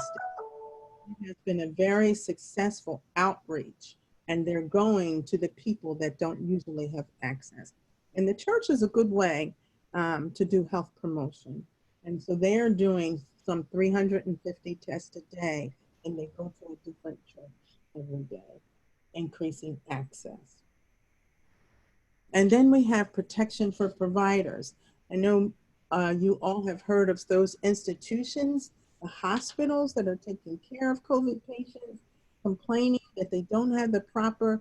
It has been a very successful outreach, and they're going to the people that don't usually have access. And the church is a good way to do health promotion. And so they're doing some 350 tests a day, and they go to a different church every day, increasing access. And then we have protection for providers. I know you all have heard of those institutions, the hospitals that are taking care of COVID patients, complaining that they don't have the proper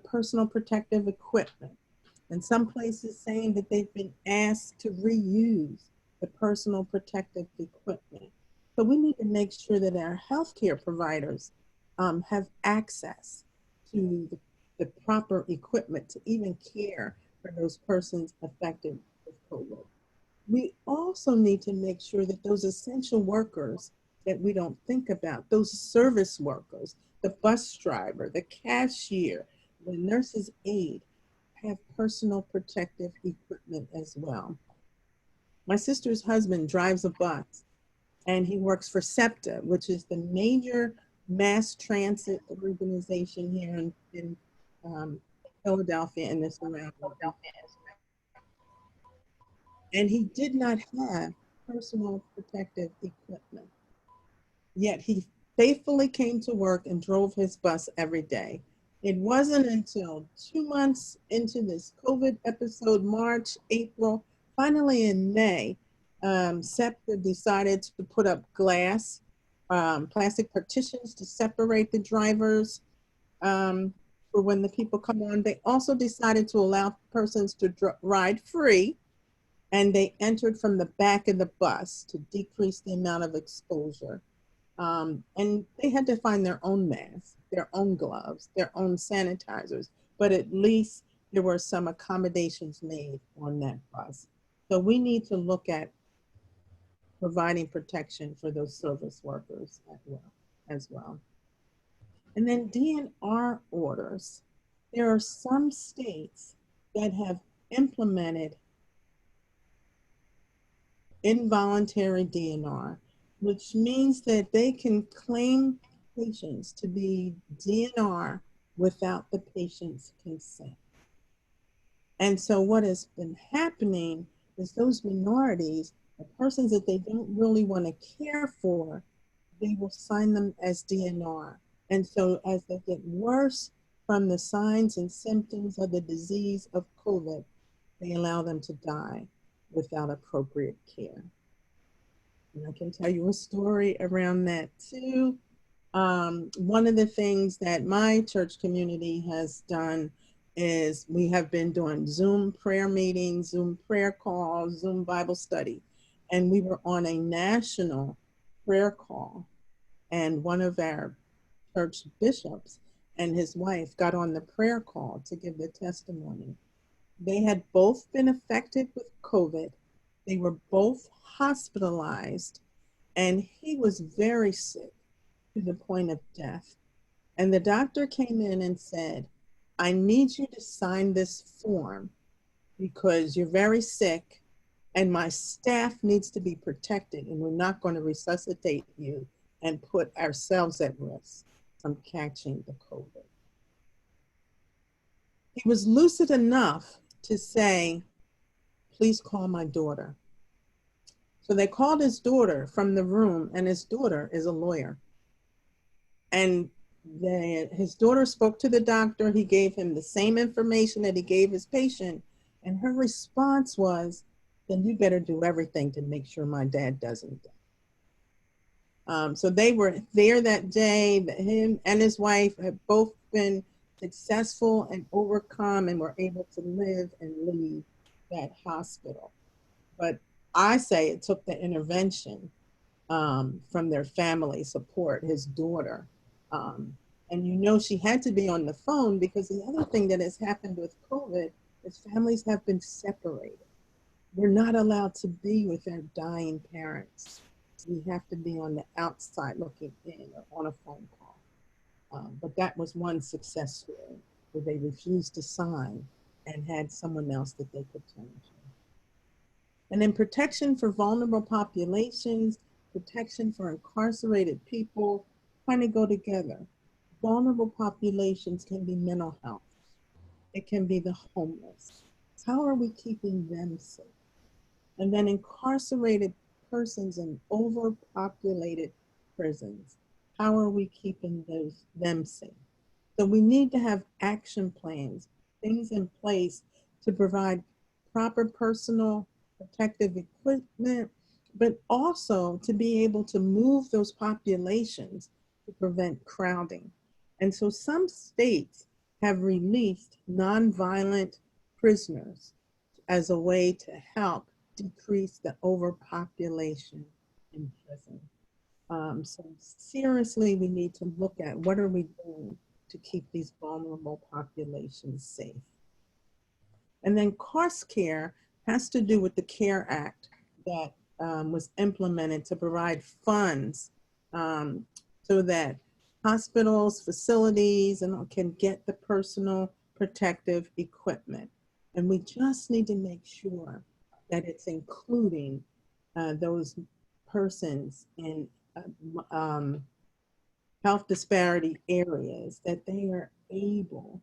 personal protective equipment. And some places saying that they've been asked to reuse the personal protective equipment. So we need to make sure that our healthcare providers have access to the proper equipment to even care for those persons affected with COVID. We also need to make sure that those essential workers that we don't think about, those service workers, the bus driver, the cashier, the nurse's aide, have personal protective equipment as well. My sister's husband drives a bus, and he works for SEPTA, which is the major mass transit organization here in Philadelphia and the surrounding. And he did not have personal protective equipment. Yet he faithfully came to work and drove his bus every day. It wasn't until 2 months into this COVID episode, March, April, finally in May, SEPTA decided to put up glass, plastic partitions to separate the drivers for when the people come on. They also decided to allow persons to ride free, and they entered from the back of the bus to decrease the amount of exposure. And they had to find their own masks, their own gloves, their own sanitizers, but at least there were some accommodations made on that bus. So we need to look at providing protection for those service workers as well. And then DNR orders. There are some states that have implemented involuntary DNR, which means that they can claim patients to be DNR without the patient's consent. And so what has been happening is those minorities, the persons that they don't really want to care for, they will sign them as DNR. And so as they get worse from the signs and symptoms of the disease of COVID, they allow them to die without appropriate care. And I can tell you a story around that too. One of the things that my church community has done is we have been doing Zoom prayer meetings, Zoom prayer calls, Zoom Bible study. And we were on a national prayer call, and one of our church bishops and his wife got on the prayer call to give the testimony. They had both been affected with COVID. They were both hospitalized, and he was very sick to the point of death. And the doctor came in and said, I need you to sign this form because you're very sick and my staff needs to be protected, and we're not going to resuscitate you and put ourselves at risk from catching the COVID. He was lucid enough to say, please call my daughter. So they called his daughter from the room, and his daughter is a lawyer. And his daughter spoke to the doctor. He gave him the same information that he gave his patient. And her response was, then you better do everything to make sure my dad doesn't die. So they were there that day. Him and his wife have both been successful and overcome and were able to live and leave that hospital. But I say it took the intervention from their family support, his daughter. And you know she had to be on the phone because the other thing that has happened with COVID is families have been separated. We're not allowed to be with their dying parents. We have to be on the outside looking in or on a phone call. But that was one success story where they refused to sign and had someone else that they could turn to. And then protection for vulnerable populations, protection for incarcerated people kind of go together. Vulnerable populations can be mental health. It can be the homeless. How are we keeping them safe? And then incarcerated persons in overpopulated prisons. How are we keeping them safe? So we need to have action plans, things in place to provide proper personal protective equipment, but also to be able to move those populations to prevent crowding. And so some states have released nonviolent prisoners as a way to help decrease the overpopulation in prison. So seriously, we need to look at what are we doing to keep these vulnerable populations safe. And then cost care has to do with the CARE Act that was implemented to provide funds so that hospitals, facilities, and can get the personal protective equipment. And we just need to make sure that it's including those persons in health disparity areas, that they are able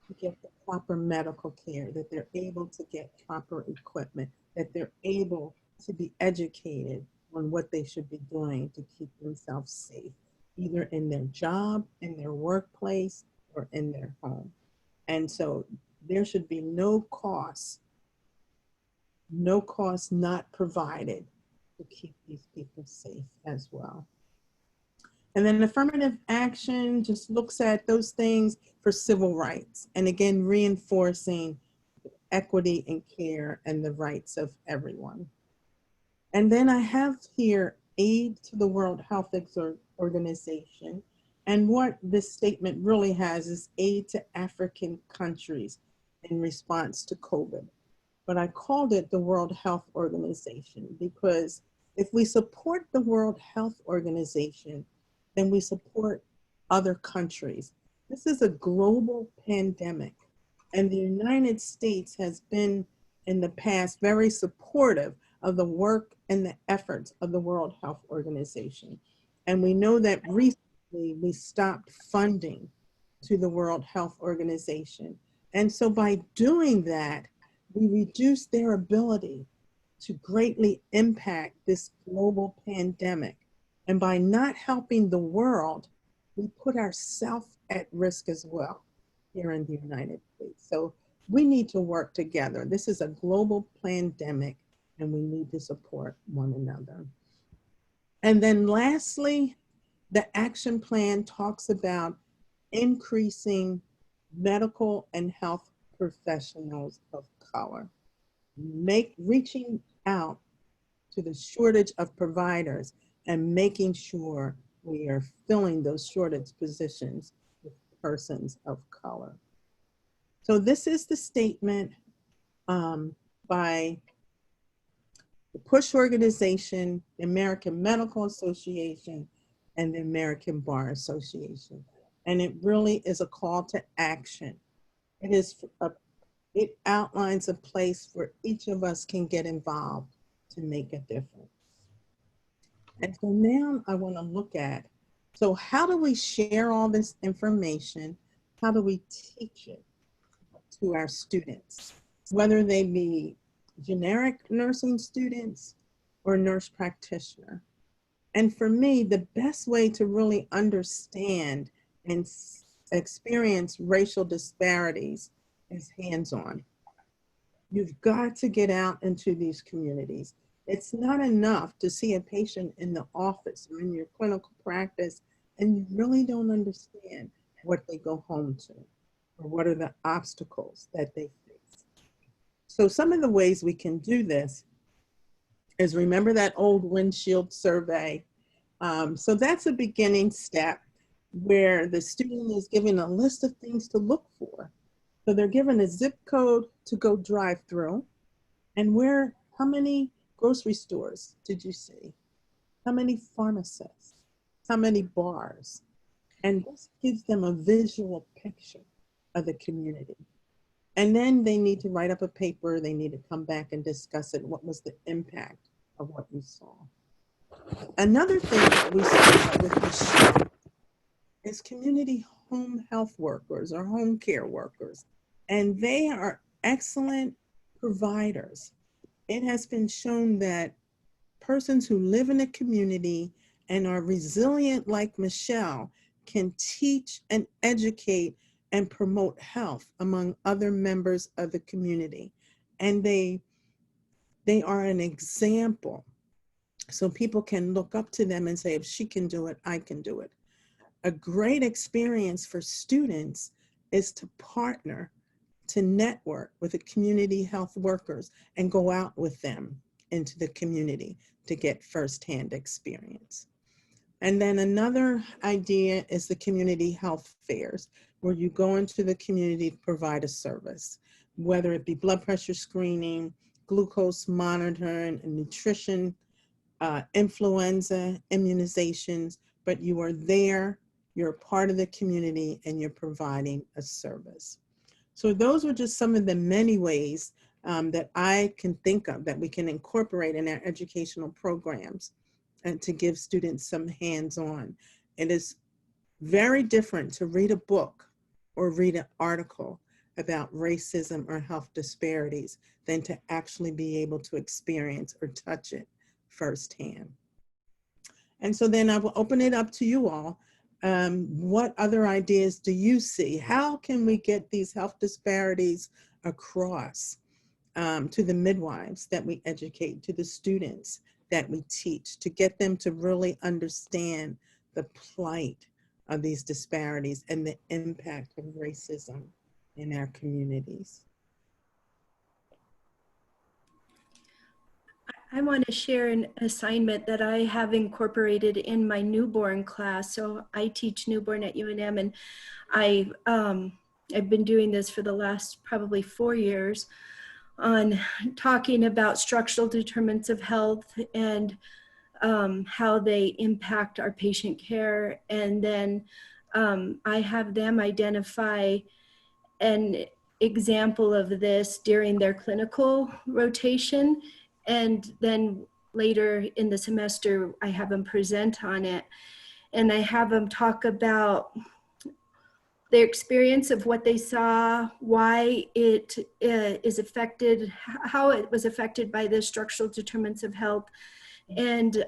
to get the proper medical care, that they're able to get proper equipment, that they're able to be educated on what they should be doing to keep themselves safe, either in their job, in their workplace, or in their home. And so there should be no cost not provided to keep these people safe as well. And then affirmative action just looks at those things for civil rights. And again, reinforcing equity and care and the rights of everyone. And then I have here aid to the World Health Organization. And what this statement really has is aid to African countries in response to COVID. But I called it the World Health Organization because if we support the World Health Organization, then we support other countries. This is a global pandemic, and the United States has been in the past very supportive of the work and the efforts of the World Health Organization. And we know that recently we stopped funding to the World Health Organization. And so by doing that, we reduce their ability to greatly impact this global pandemic. And by not helping the world, we put ourselves at risk as well here in the United States. So we need to work together. This is a global pandemic, and we need to support one another. And then lastly, the action plan talks about increasing medical and health professionals of color, reaching out to the shortage of providers and making sure we are filling those shortage positions with persons of color. So this is the statement by the PUSH organization, the American Medical Association, and the American Bar Association. And it really is a call to action. It outlines a place where each of us can get involved to make a difference. And so now I want to look at, so how do we share all this information? How do we teach it to our students, whether they be generic nursing students or nurse practitioner? And for me, the best way to really understand and experience racial disparities is hands-on. You've got to get out into these communities. It's not enough to see a patient in the office or in your clinical practice and you really don't understand what they go home to or what are the obstacles that they face. So some of the ways we can do this is remember that old windshield survey. So that's a beginning step where the student is given a list of things to look for. So they're given a zip code to go drive through and how many grocery stores did you see? How many pharmacists? How many bars? And this gives them a visual picture of the community. And then they need to write up a paper. They need to come back and discuss it. What was the impact of what you saw? Another thing that we saw with Michelle is community home health workers or home care workers. And they are excellent providers. It has been shown that persons who live in a community and are resilient like Michelle can teach and educate and promote health among other members of the community. And they are an example. So people can look up to them and say, if she can do it, I can do it. A great experience for students is to partner, to network with the community health workers and go out with them into the community to get firsthand experience. And then another idea is the community health fairs, where you go into the community to provide a service, whether it be blood pressure screening, glucose monitoring, nutrition, influenza, immunizations, but you are there, you're a part of the community, and you're providing a service. So those are just some of the many ways that I can think of that we can incorporate in our educational programs and to give students some hands-on. It is very different to read a book or read an article about racism or health disparities than to actually be able to experience or touch it firsthand. And so then I will open it up to you all. What other ideas do you see? How can we get these health disparities across to the midwives that we educate, to the students that we teach, to get them to really understand the plight of these disparities and the impact of racism in our communities? I want to share an assignment that I have incorporated in my newborn class. So I teach newborn at UNM, and I've been doing this for the last probably 4 years on talking about structural determinants of health and how they impact our patient care. And then I have them identify an example of this during their clinical rotation. And then later in the semester, I have them present on it. And I have them talk about their experience of what they saw, why it is affected, how it was affected by the structural determinants of health, and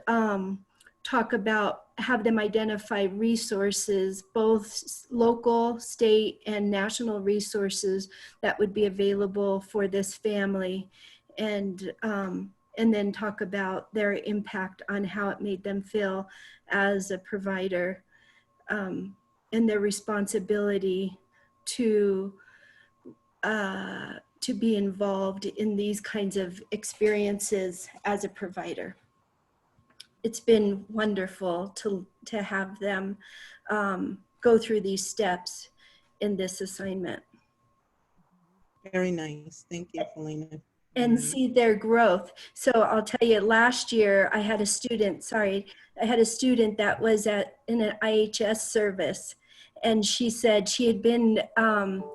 talk about, have them identify resources, both local, state, and national resources that would be available for this family. And then talk about their impact on how it made them feel as a provider, and their responsibility to be involved in these kinds of experiences as a provider. It's been wonderful to have them go through these steps in this assignment. Very nice. Thank you, Felina. And see their growth. So I'll tell you, last year I had a student, that was in an IHS service. And she said she had been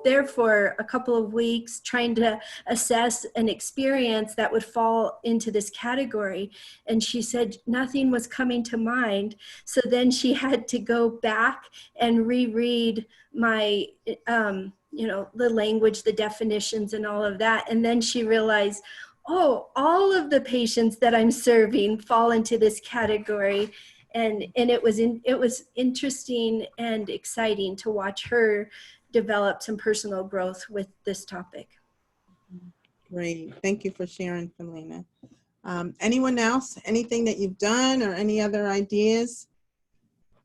there for a couple of weeks trying to assess an experience that would fall into this category. And she said nothing was coming to mind. So then she had to go back and reread my, the language, the definitions and all of that. And then she realized, oh, all of the patients that I'm serving fall into this category. And it was interesting and exciting to watch her develop some personal growth with this topic. Great. Thank you for sharing, Felina. Anyone else? Anything that you've done or any other ideas?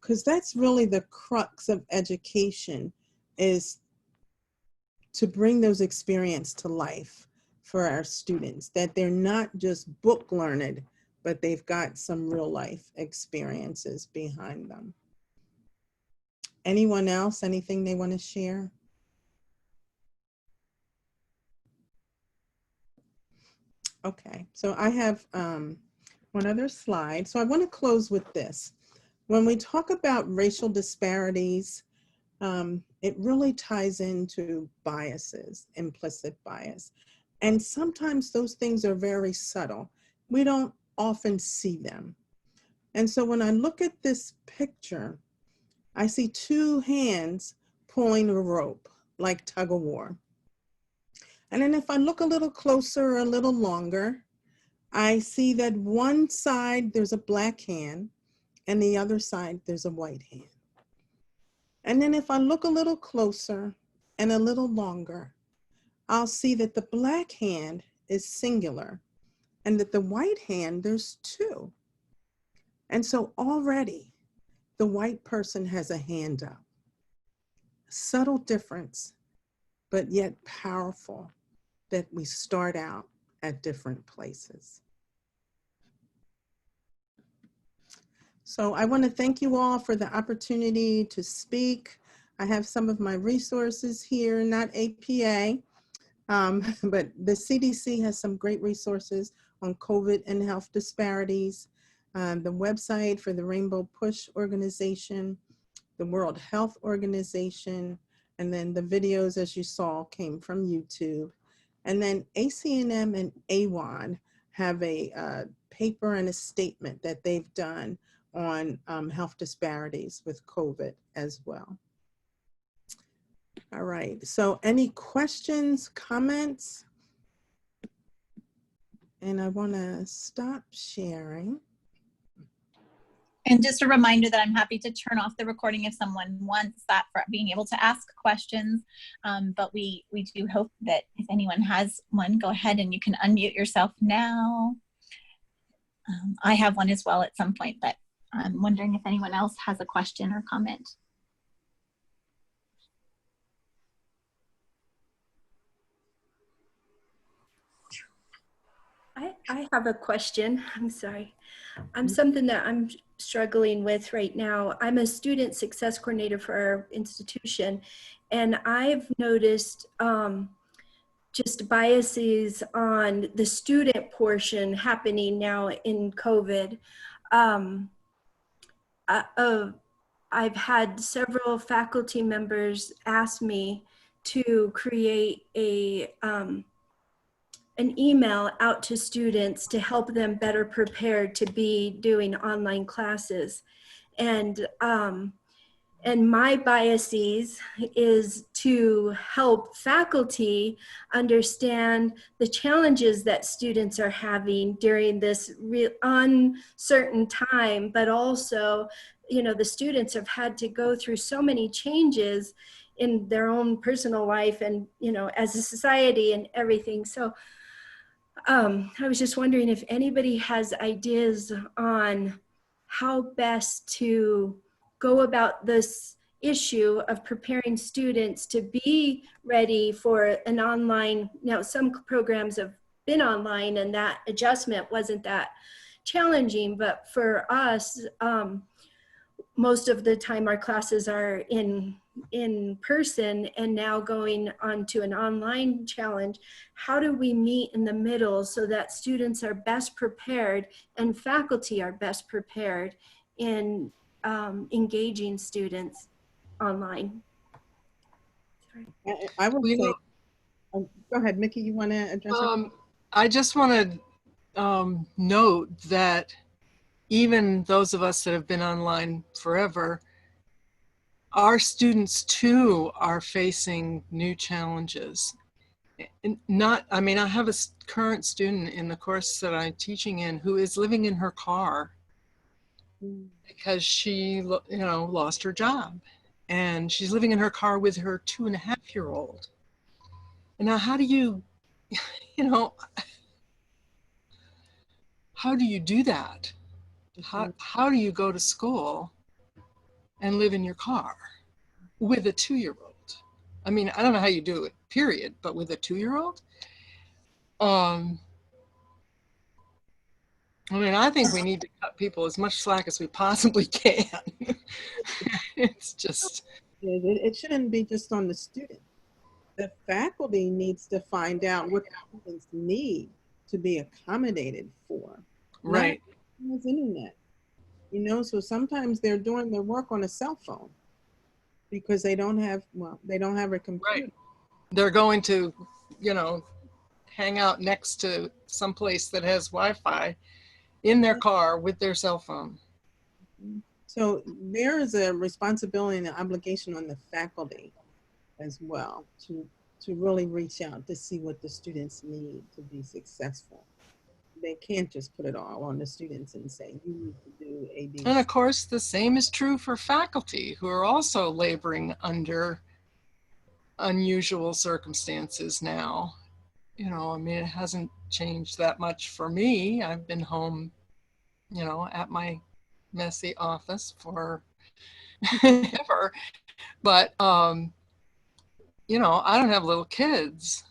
Because that's really the crux of education, is to bring those experiences to life for our students, that they're not just book learned, but they've got some real life experiences behind them. Anyone else? Anything they want to share? Okay, so I have one other slide. So I want to close with this. When we talk about racial disparities, it really ties into biases, implicit bias. And sometimes those things are very subtle. We don't often see them. And so when I look at this picture, I see two hands pulling a rope, like tug of war. And then if I look a little closer, a little longer, I see that one side there's a black hand and the other side there's a white hand. And then if I look a little closer and a little longer, I'll see that the black hand is singular and that the white hand, there's two. And so already the white person has a hand up. Subtle difference, but yet powerful, that we start out at different places. So I want to thank you all for the opportunity to speak. I have some of my resources here, not APA, but the CDC has some great resources on COVID and health disparities. The website for the Rainbow Push organization, the World Health Organization, and then the videos, as you saw, came from YouTube. And then ACNM and AWON have a paper and a statement that they've done on health disparities with COVID as well. All right, so any questions, comments? And I want to stop sharing. And just a reminder that I'm happy to turn off the recording if someone wants that, for being able to ask questions. But we do hope that if anyone has one, go ahead and you can unmute yourself now. I have one as well at some point, but I'm wondering if anyone else has a question or comment. I have a question. I'm sorry. Something that I'm struggling with right now. I'm a student success coordinator for our institution, and I've noticed just biases on the student portion happening now in COVID. I've had several faculty members ask me to create an email out to students to help them better prepared to be doing online classes. And my biases is to help faculty understand the challenges that students are having during this uncertain time, but also, you know, the students have had to go through so many changes in their own personal life and, you know, as a society and everything. So I was just wondering if anybody has ideas on how best to go about this issue of preparing students to be ready for an online. Now, some programs have been online and that adjustment wasn't that challenging, but for us, most of the time our classes are in person, and now going on to an online challenge. How do we meet in the middle so that students are best prepared and faculty are best prepared in engaging students online? I would say, go ahead, Mickey, you want to address it? I just want to note that even those of us that have been online forever, our students too are facing new challenges. I mean, I have a current student in the course that I'm teaching in who is living in her car because she, lost her job, and she's living in her car with her 2.5-year-old. And now, how do you, how do you do that? How do you go to school and live in your car with a 2-year-old? I mean, I don't know how you do it, period, but with a 2-year-old? I think we need to cut people as much slack as we possibly can. It's just... It shouldn't be just on the student. The faculty needs to find out what the students need to be accommodated for. Right. Not internet. So sometimes they're doing their work on a cell phone because they don't have a computer. Right. They're going to, hang out next to someplace that has Wi-Fi in their car with their cell phone. So there is a responsibility and an obligation on the faculty as well to really reach out to see what the students need to be successful. They can't just put it all on the students and say, you need to do A, B, C. And of course, the same is true for faculty who are also laboring under unusual circumstances now. It hasn't changed that much for me. I've been home, at my messy office for ever. But, I don't have little kids.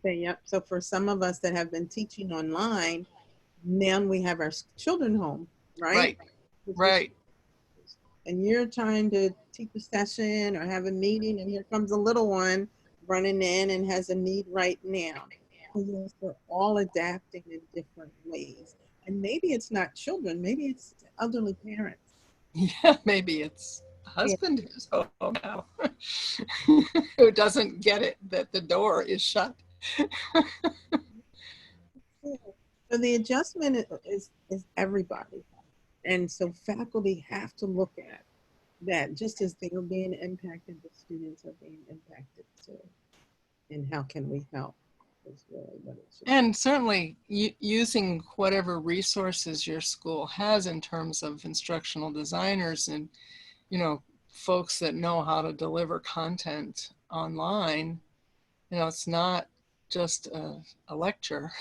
Yep. So for some of us that have been teaching online, now we have our children home, right? Right. And you're trying to teach a session or have a meeting, and here comes a little one running in and has a need right now. Yes, we're all adapting in different ways. And maybe it's not children, maybe it's elderly parents. Yeah, maybe it's a husband who's home now, who doesn't get it that the door is shut. So the adjustment is everybody. And so faculty have to look at that just as they are being impacted, the students are being impacted too. And how can we help? Is really what it should be. And certainly using whatever resources your school has in terms of instructional designers and, folks that know how to deliver content online. It's not just a lecture,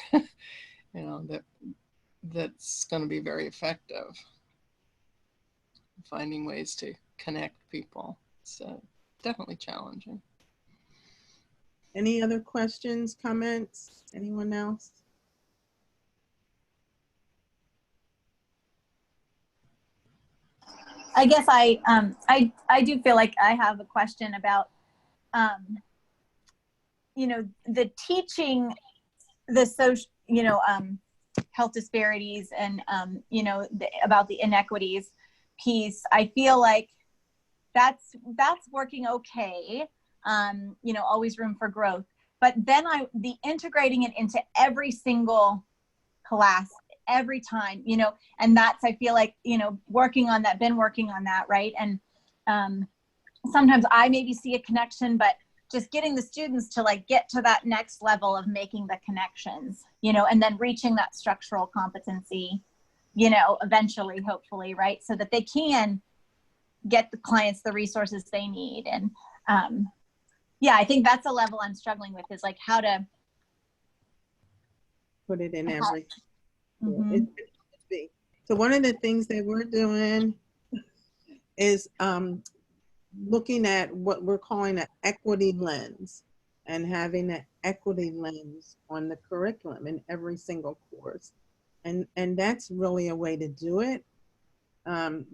that's going to be very effective. Finding ways to connect people. So definitely challenging. Any other questions, comments? Anyone else? I guess I do feel like I have a question about, the teaching, the social, health disparities and, about the inequities piece. I feel like that's working okay. Always room for growth. But then the integrating it into every single class every time, and that's, I feel like, been working on that, right? And sometimes I maybe see a connection, but just getting the students to get to that next level of making the connections, and then reaching that structural competency, eventually, hopefully, right? So that they can get the clients the resources they need. And I think that's a level I'm struggling with, is how to put it in every. So one of the things that we're doing is looking at what we're calling an equity lens, and having an equity lens on the curriculum in every single course. And that's really a way to do it,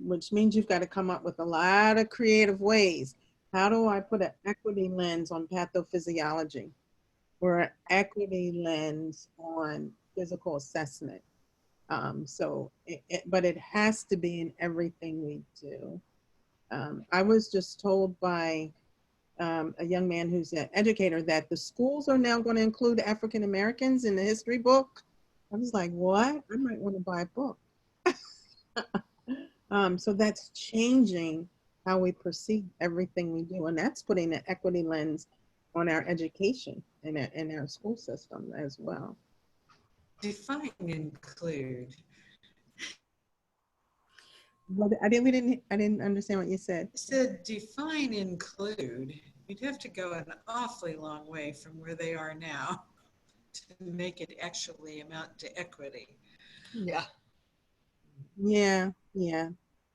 which means you've got to come up with a lot of creative ways. How do I put an equity lens on pathophysiology, or an equity lens on physical assessment? But it has to be in everything we do. I was just told by a young man who's an educator that the schools are now going to include African Americans in the history book. I was like, what? I might want to buy a book. So that's changing how we perceive everything we do. And that's putting an equity lens on our education and our school system as well. Define include. Well, I didn't understand what you said. I said define include. You'd have to go an awfully long way from where they are now to make it actually amount to equity. Yeah. Yeah, yeah.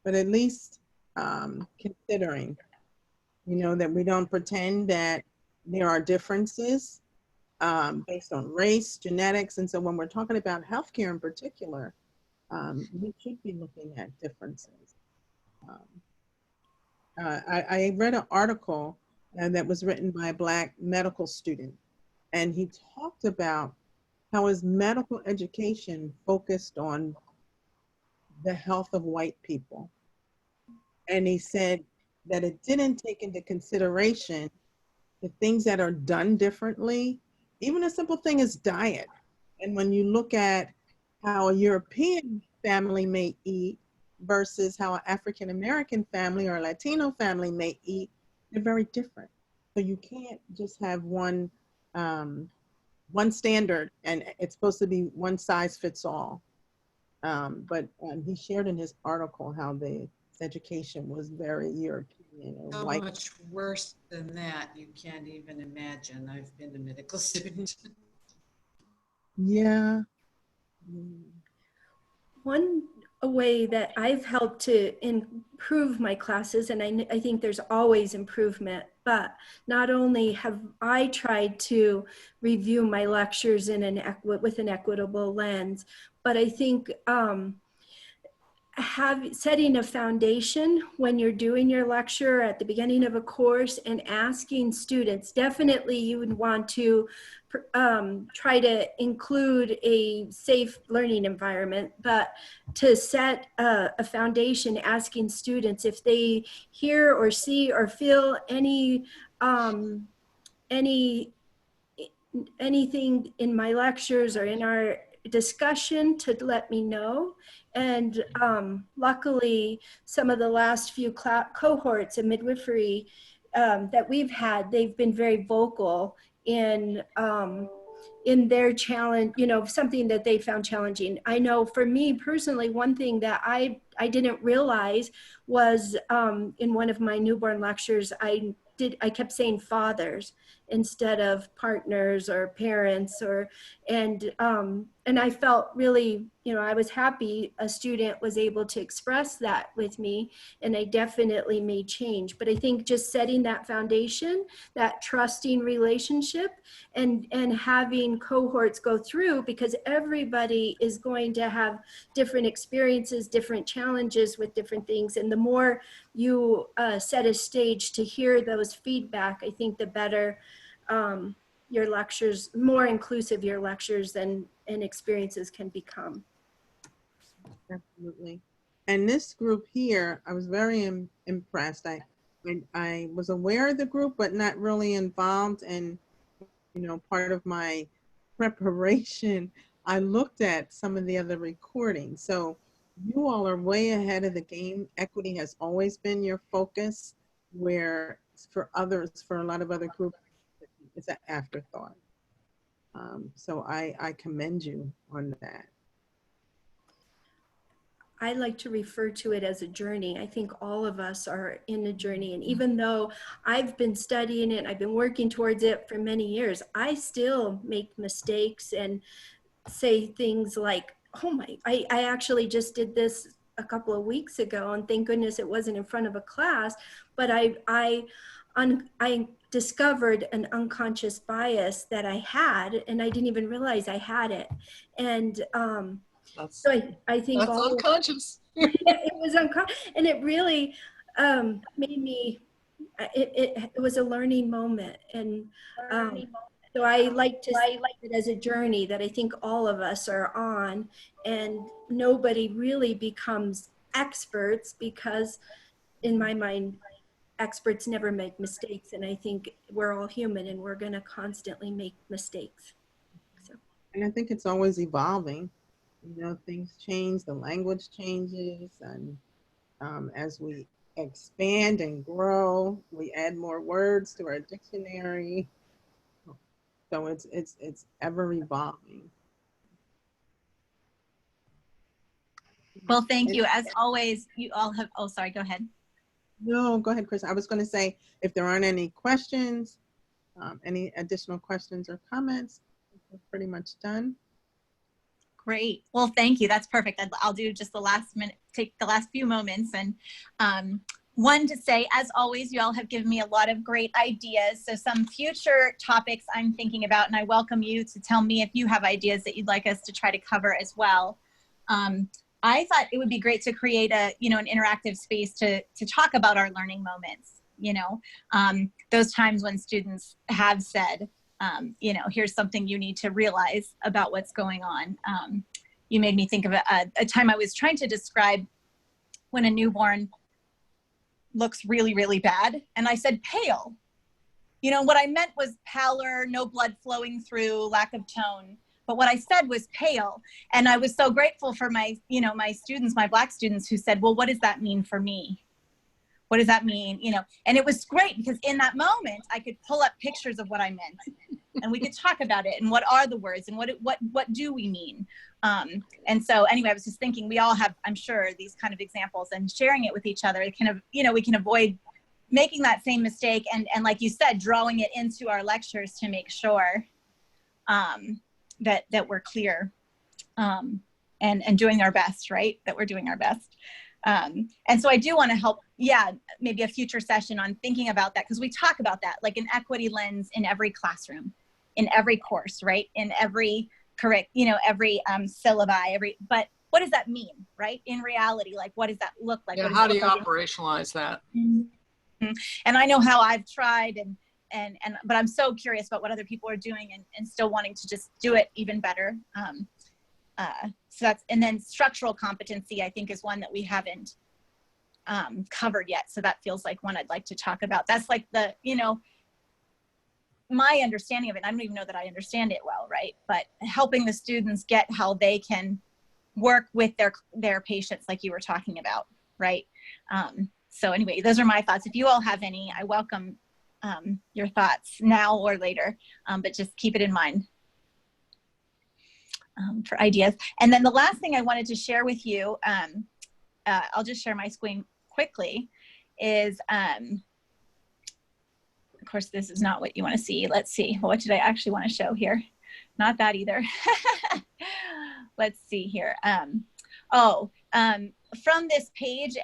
But at least considering, that we don't pretend that there are differences based on race, genetics. And so when we're talking about healthcare in particular, we should be looking at differences. I read an article that was written by a Black medical student, and he talked about how his medical education focused on the health of white people. And he said that it didn't take into consideration the things that are done differently, even a simple thing as diet. And when you look at how a European family may eat versus how an African American family or a Latino family may eat, they're very different. So you can't just have one standard, and it's supposed to be one size fits all. But he shared in his article how the education was very European or So white. much worse than that, you can't even imagine. I've been a medical student. Yeah. One way that I've helped to improve my classes, and I think there's always improvement, but not only have I tried to review my lectures with an equitable lens, but I think setting a foundation when you're doing your lecture at the beginning of a course and asking students, definitely you would want to try to include a safe learning environment, but to set a foundation, asking students if they hear or see or feel anything in my lectures or in our discussion, to let me know. And luckily, some of the last few cohorts of midwifery that we've had, they've been very vocal in their challenge, something that they found challenging. I know for me personally, one thing that I didn't realize was in one of my newborn lectures, I kept saying fathers instead of partners or parents, and I felt really, I was happy a student was able to express that with me, and I definitely made change. But I think just setting that foundation, that trusting relationship, and having cohorts go through, because everybody is going to have different experiences, different challenges with different things. And the more you set a stage to hear those feedback, I think the better your lectures, more inclusive your lectures and experiences can become. Absolutely. And this group here, I was very impressed. I was aware of the group, but not really involved. And, part of my preparation, I looked at some of the other recordings. So you all are way ahead of the game. Equity has always been your focus, where for a lot of other groups, it's an afterthought. So I commend you on that. I like to refer to it as a journey. I think all of us are in a journey. And even though I've been studying it, I've been working towards it for many years, I still make mistakes and say things like, I actually just did this a couple of weeks ago, and thank goodness it wasn't in front of a class, but I discovered an unconscious bias that I had, and I didn't even realize I had it. And so I think that's unconscious. it was unconscious, and it really made me. It was a learning moment, and so I like to see it as a journey that I think all of us are on, and nobody really becomes experts, because in my mind, experts never make mistakes, and I think we're all human and we're going to constantly make mistakes. So. And I think it's always evolving. Things change, the language changes, and as we expand and grow, we add more words to our dictionary. So it's ever evolving. Well, thank you. As always, you all have, oh, sorry, go ahead. No, go ahead, Chris. I was going to say, if there aren't any questions, any additional questions or comments, we're pretty much done. Great. Well, thank you. That's perfect. I'll do just the last minute, take the last few moments. And one to say, as always, you all have given me a lot of great ideas. So some future topics I'm thinking about, and I welcome you to tell me if you have ideas that you'd like us to try to cover as well. I thought it would be great to create a, an interactive space to talk about our learning moments, those times when students have said, here's something you need to realize about what's going on. You made me think of a time I was trying to describe when a newborn looks really, really bad. And I said pale. What I meant was pallor, no blood flowing through, lack of tone. But what I said was pale. And I was so grateful for my, my students, my Black students who said, well, what does that mean for me? What does that mean? And it was great because in that moment, I could pull up pictures of what I meant and we could talk about it and what are the words and what do we mean? And so anyway, I was just thinking we all have, I'm sure, these kind of examples and sharing it with each other, we can avoid making that same mistake and like you said, drawing it into our lectures to make sure that we're clear and doing our best, right? That we're doing our best. And so I do want to help, maybe a future session on thinking about that because we talk about that, like an equity lens in every classroom, in every course, right? In every every syllabi, but what does that mean, right? In reality, like what does that look like? Yeah, how do you operationalize that? Mm-hmm. And I know how I've tried but I'm so curious about what other people are doing and still wanting to just do it even better. So that's, and then structural competency, I think, is one that we haven't covered yet. So that feels like one I'd like to talk about. That's like the, my understanding of it. I don't even know that I understand it well, right? But helping the students get how they can work with their patients, like you were talking about, right? So anyway, those are my thoughts. If you all have any, I welcome your thoughts now or later, but just keep it in mind. For ideas. And then the last thing I wanted to share with you, I'll just share my screen quickly, is, of course, this is not what you want to see. Let's see. Well, what did I actually want to show here? Not that either. Let's see here. From this page,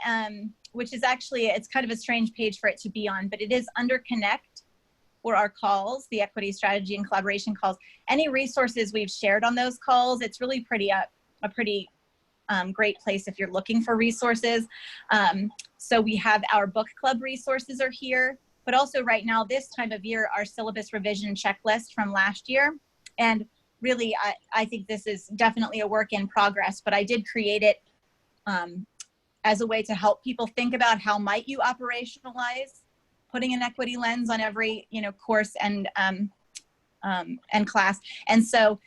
which is actually, it's kind of a strange page for it to be on, but it is under Connect, or our calls, the equity strategy and collaboration calls. Any resources we've shared on those calls, it's really a pretty great place if you're looking for resources. So we have our book club resources are here, but also right now, this time of year, our syllabus revision checklist from last year. And really, I think this is definitely a work in progress, but I did create it as a way to help people think about how might you operationalize putting an equity lens on every, course and class. And so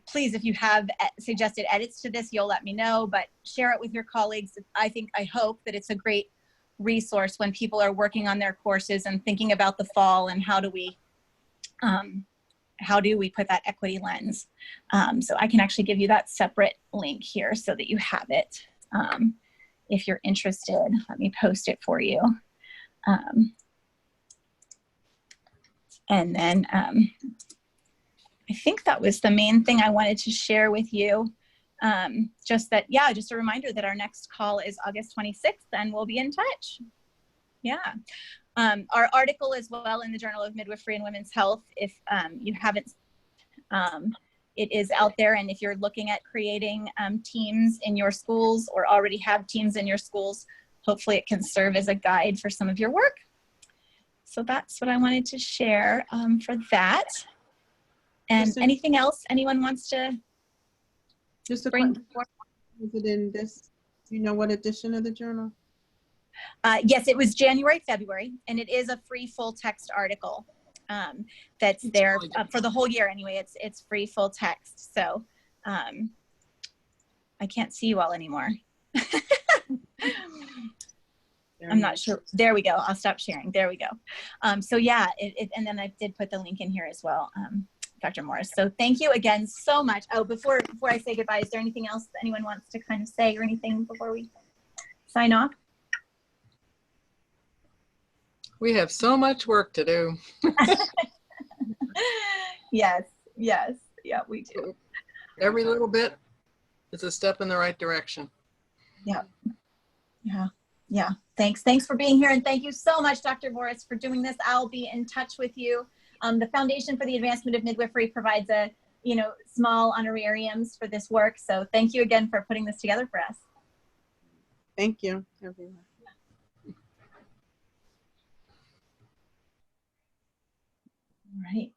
please, if you have suggested edits to this, you'll let me know, but share it with your colleagues. I hope that it's a great resource when people are working on their courses and thinking about the fall and how do we put that equity lens. So I can actually give you that separate link here so that you have it. If you're interested, let me post it for you. And then I think that was the main thing I wanted to share with you. Just a reminder that our next call is August 26th and we'll be in touch. Yeah. Our article as well in the Journal of Midwifery and Women's Health, if you haven't, it is out there. And if you're looking at creating teams in your schools or already have teams in your schools, hopefully it can serve as a guide for some of your work. So that's what I wanted to share for that. And anything else anyone wants to bring forward? Is it in this, do you know what edition of the journal? Yes, it was January, February, and it is a free full text article that's there for the whole year anyway. It's free full text. So I can't see you all anymore. I'm not sure. There we go. I'll stop sharing. There we go. So yeah, and then I did put the link in here as well. Dr. Morris. So thank you again so much. Oh, before I say goodbye, is there anything else that anyone wants to kind of say or anything before we sign off? We have so much work to do. Yes, yeah, we do. Every little bit is a step in the right direction. Yeah. Thanks for being here, and thank you so much, Dr. Morris, for doing this. I'll be in touch with you. The Foundation for the Advancement of Midwifery provides a small honorariums for this work. So thank you again for putting this together for us. Thank you, everyone. All right.